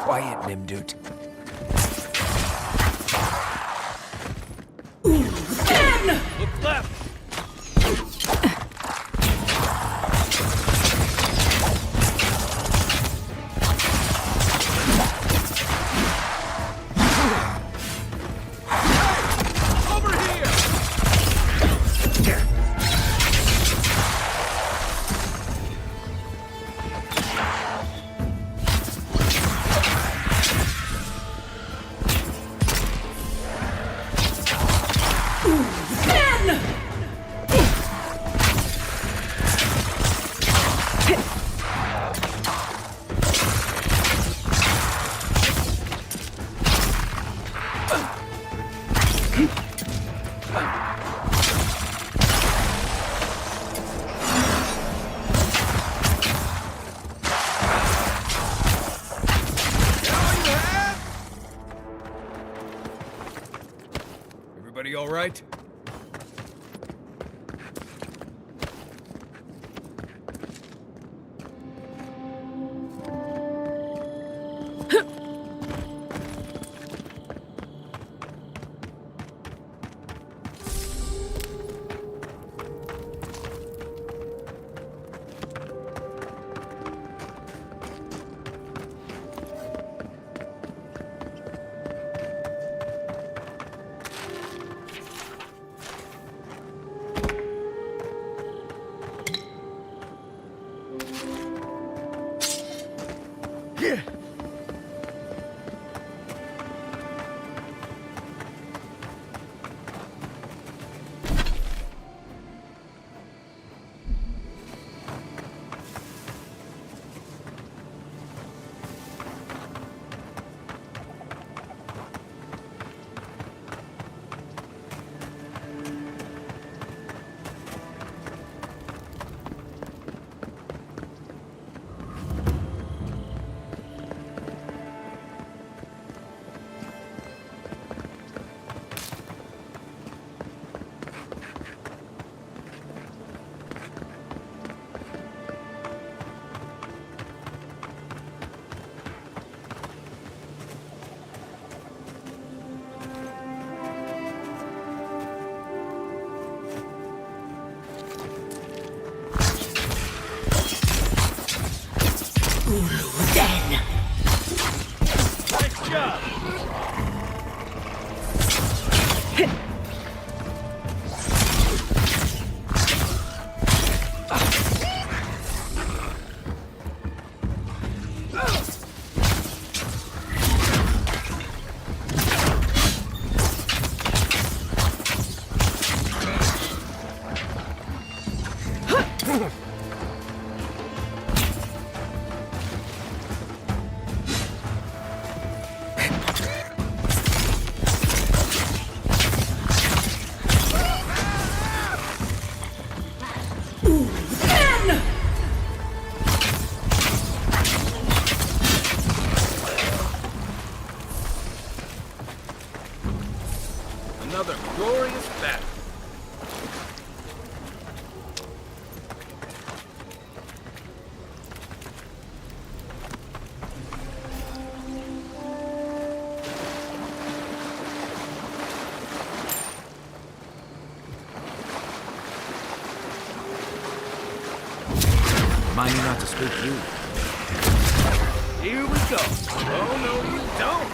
Quiet, Nimdut. Look left! Over here! Everybody all right? Nice job! Another glorious battle. Mind you not to spook you. Here we go. Oh, no, you don't.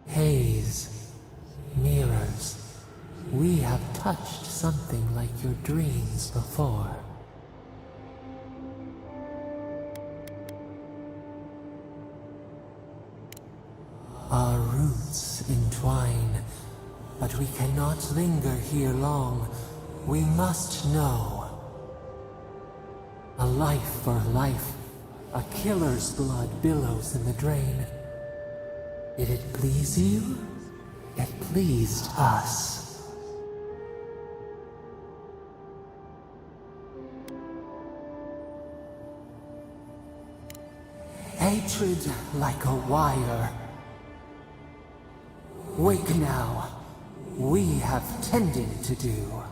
Haze, mirrors, we have touched something like your dreams before. Our roots entwine, but we cannot linger here long. We must know. A life for life, a killer's blood billows in the drain. Did it please you? It pleased us. Hatred like a wire. Wake now. We have tending to do.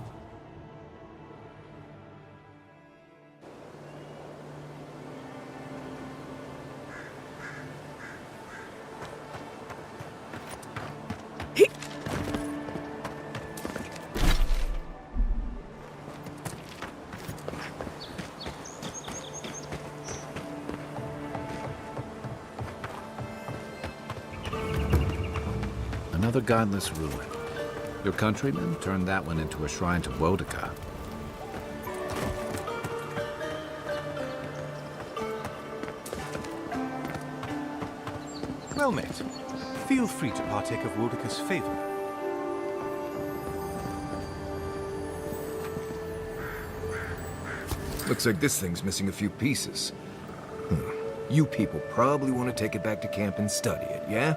Another godless ruin. Your countrymen turned that one into a shrine to Wodaka. Well met. Feel free to partake of Wodaka's favor. Looks like this thing's missing a few pieces. You people probably want to take it back to camp and study it, yeah?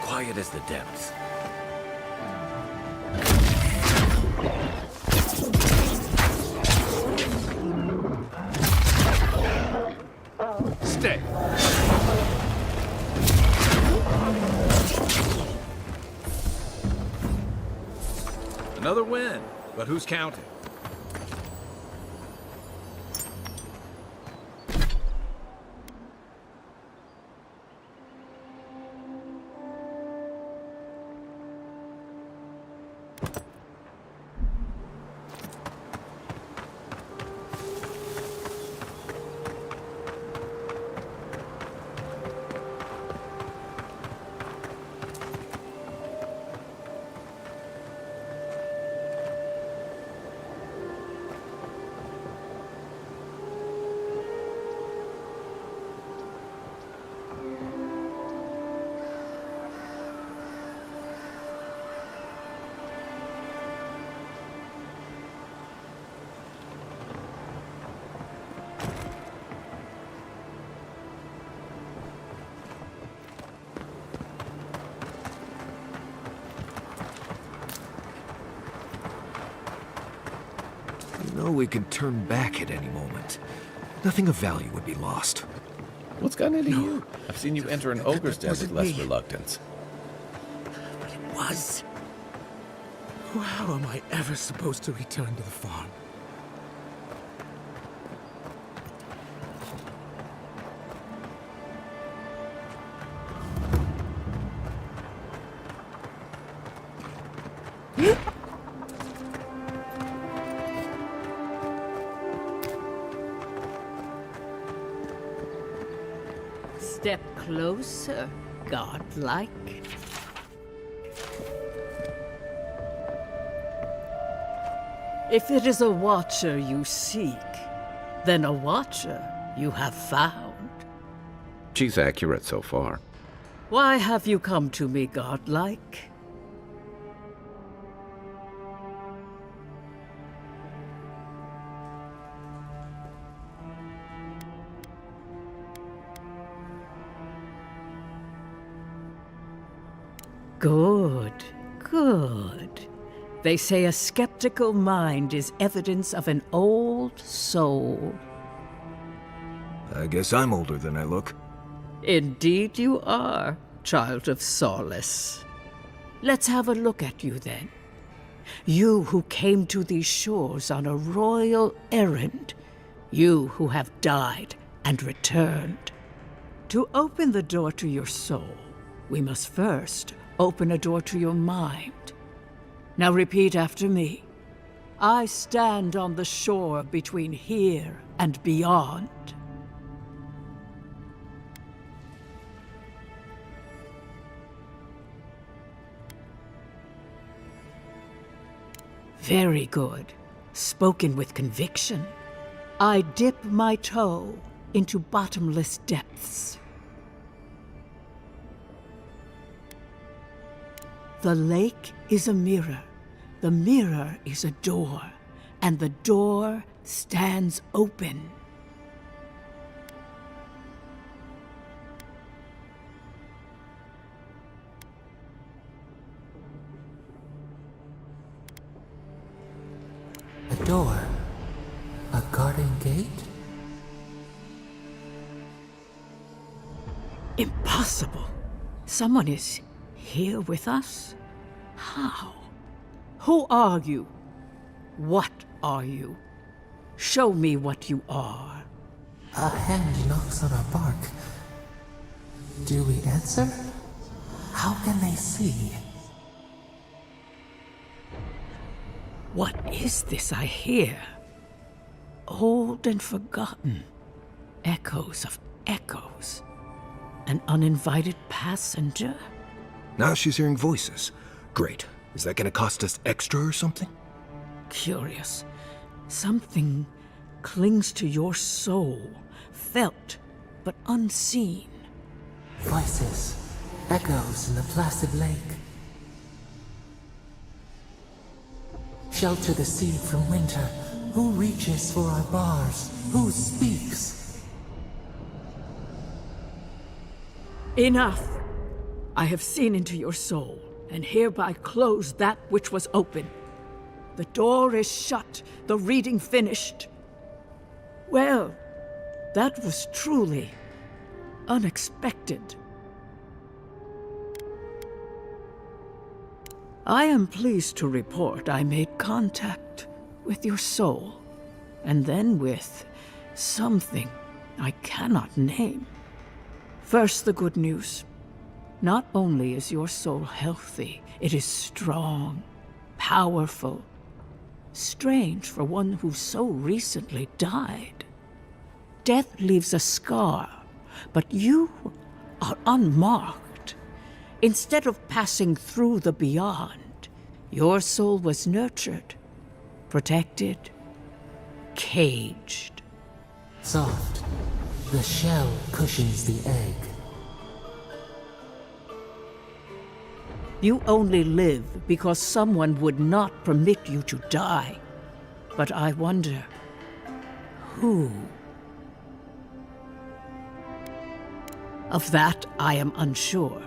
Quiet as the depths. Stay. Another win, but who's counting? You know we can turn back at any moment. Nothing of value would be lost. What's gotten into you? I've seen you enter an ogre's den with wasn't less me. reluctance. It was. How am I ever supposed to return to the farm? Step closer, godlike. If it is a watcher you seek, then a watcher you have found. She's accurate so far. Why have you come to me, godlike? Good, good. They say a skeptical mind is evidence of an old soul. I guess I'm older than I look. Indeed you are, child of solace. Let's have a look at you then. You who came to these shores on a royal errand. You who have died and returned. To open the door to your soul, we must first open a door to your mind. Now repeat after me. I stand on the shore between here and beyond. Very good. Spoken with conviction. I dip my toe into bottomless depths. The lake is a mirror, the mirror is a door, and the door stands open. A door? A garden gate? Impossible. Someone is here with us? How? Who are you? What are you? Show me what you are. A hand knocks on our bark. Do we answer? How can they see? What is this I hear? Old and forgotten. Echoes of echoes. An uninvited passenger? Now she's hearing voices. Great. Is that gonna cost us extra or something? Curious. Something clings to your soul, felt but unseen. Voices, echoes in the placid lake. Shelter the seed from winter. Who reaches for our bars? Who speaks? Enough! I have seen into your soul, and hereby close that which was open. The door is shut, the reading finished. Well, that was truly unexpected. I am pleased to report I made contact with your soul, and then with something I cannot name. First, the good news. Not only is your soul healthy, it is strong, powerful. Strange for one who so recently died. Death leaves a scar, but you are unmarked. Instead of passing through the beyond, your soul was nurtured, protected, caged. Soft. The shell cushions the egg. You only live because someone would not permit you to die. But I wonder, who? Of that, I am unsure.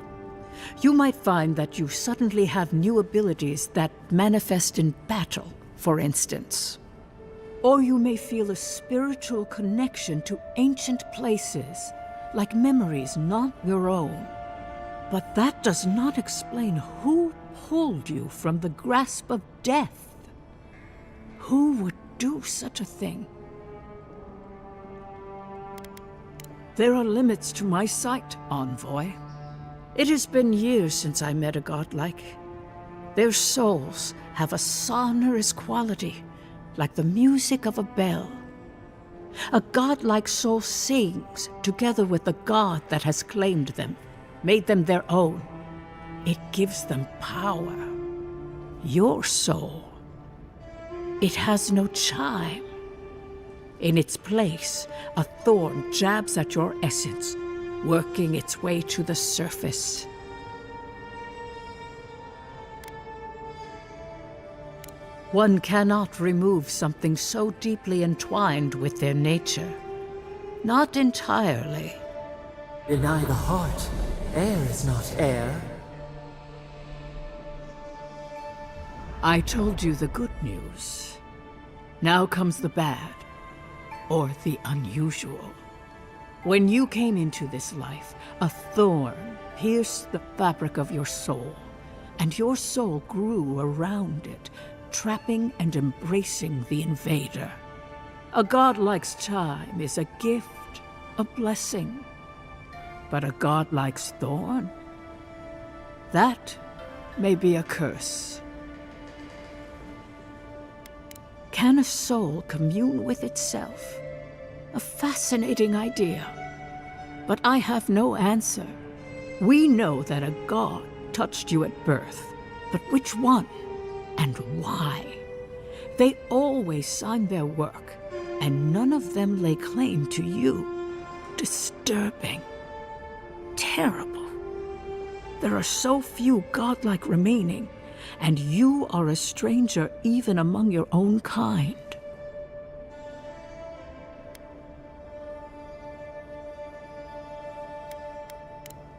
You might find that you suddenly have new abilities that manifest in battle, for instance. Or you may feel a spiritual connection to ancient places, like memories not your own. But that does not explain who pulled you from the grasp of death. Who would do such a thing? There are limits to my sight, Envoy. It has been years since I met a godlike. Their souls have a sonorous quality, like the music of a bell. A godlike soul sings together with the god that has claimed them, made them their own. It gives them power. Your soul, it has no chime. In its place, a thorn jabs at your essence, working its way to the surface. One cannot remove something so deeply entwined with their nature. Not entirely. Deny the heart. Air is not air. I told you the good news. Now comes the bad, or the unusual. When you came into this life, a thorn pierced the fabric of your soul, and your soul grew around it, trapping and embracing the invader. A godlike's chime is a gift, a blessing. But a godlike's thorn? That may be a curse. Can a soul commune with itself? A fascinating idea. But I have no answer. We know that a god touched you at birth, but which one and why? They always signed their work, and none of them lay claim to you. Disturbing. Terrible. There are so few godlike remaining, and you are a stranger even among your own kind.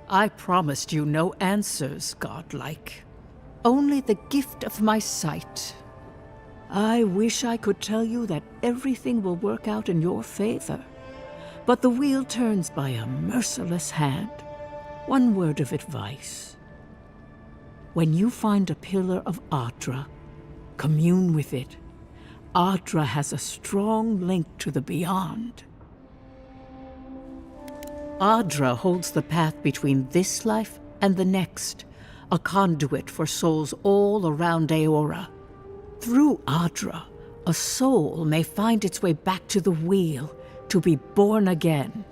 I promised you no answers, godlike. Only the gift of my sight. I wish I could tell you that everything will work out in your favor. But the wheel turns by a merciless hand. One word of advice. When you find a pillar of Adra, commune with it. Adra has a strong link to the beyond. Adra holds the path between this life and the next, a conduit for souls all around Aora. Through Adra, a soul may find its way back to the wheel, to be born again.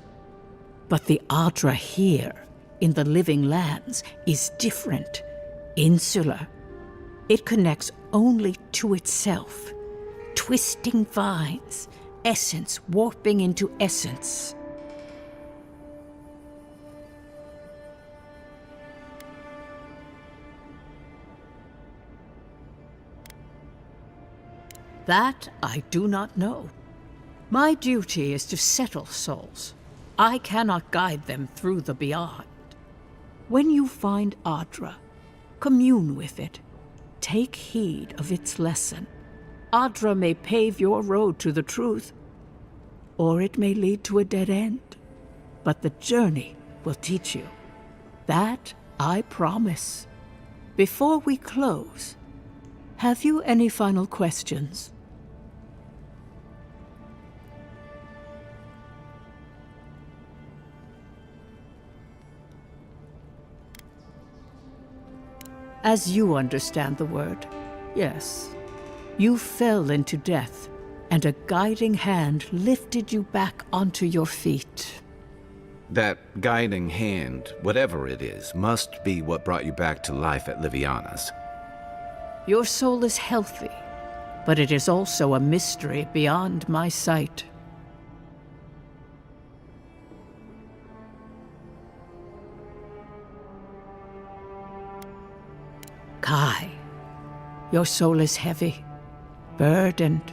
But the Adra here, in the living lands, is different, insular. It connects only to itself, twisting vines, essence warping into essence. That I do not know. My duty is to settle souls. I cannot guide them through the beyond. When you find Adra, commune with it. Take heed of its lesson. Adra may pave your road to the truth, or it may lead to a dead end. But the journey will teach you. That I promise. Before we close, have you any final questions? As you understand the word, yes. You fell into death, and a guiding hand lifted you back onto your feet. That guiding hand, whatever it is, must be what brought you back to life at Liviana's. Your soul is healthy, but it is also a mystery beyond my sight. Kai, your soul is heavy, burdened,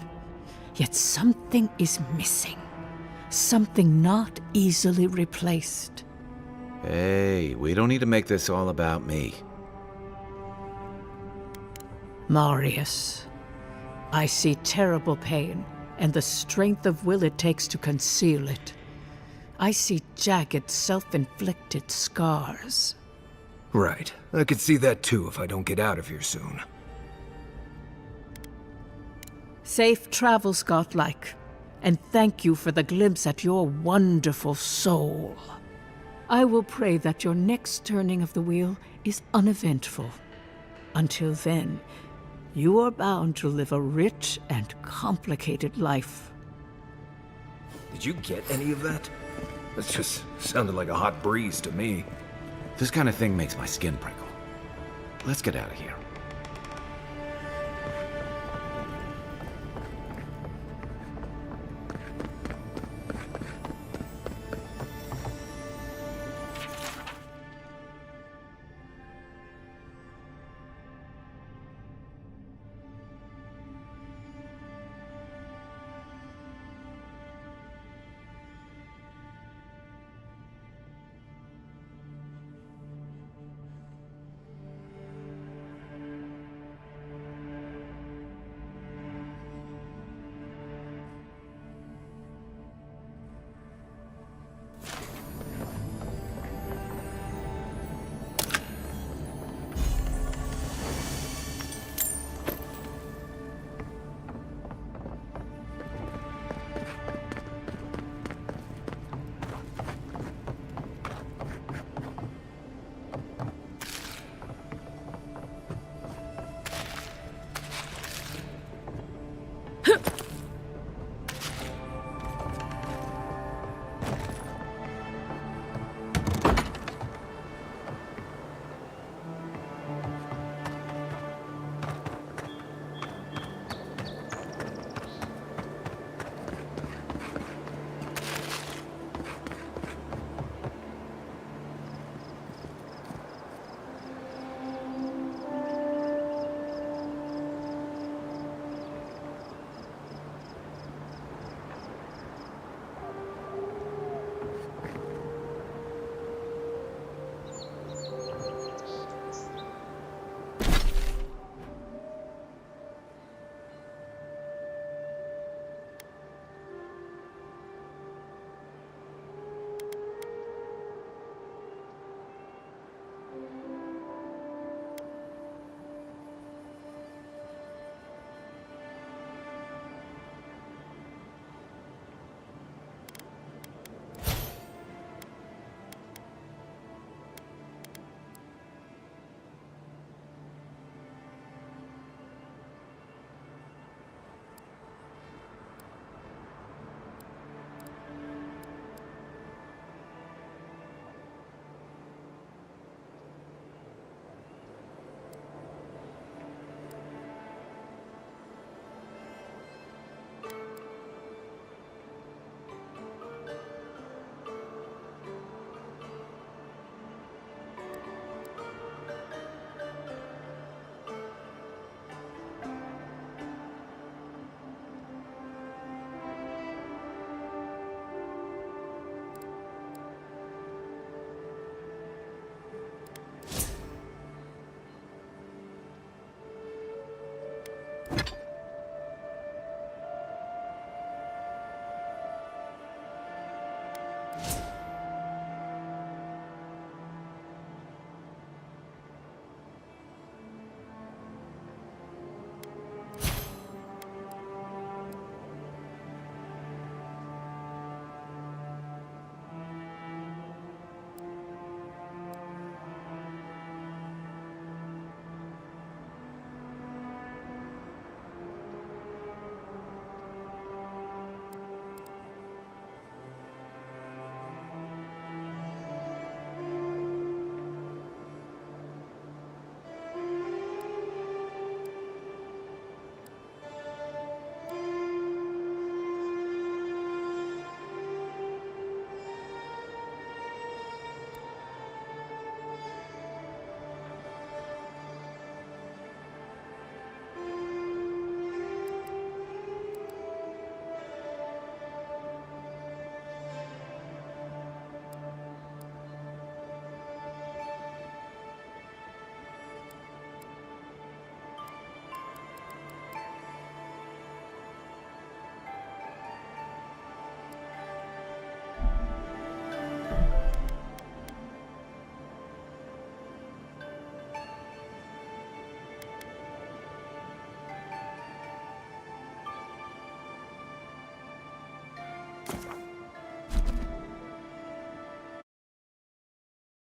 yet something is missing. Something not easily replaced. Hey, we don't need to make this all about me. Marius, I see terrible pain and the strength of will it takes to conceal it. I see jagged, self-inflicted scars. Right. I could see that too if I don't get out of here soon. Safe travels, godlike. And thank you for the glimpse at your wonderful soul. I will pray that your next turning of the wheel is uneventful. Until then, you are bound to live a rich and complicated life. Did you get any of that? That just sounded like a hot breeze to me. This kind of thing makes my skin prickle. Let's get out of here.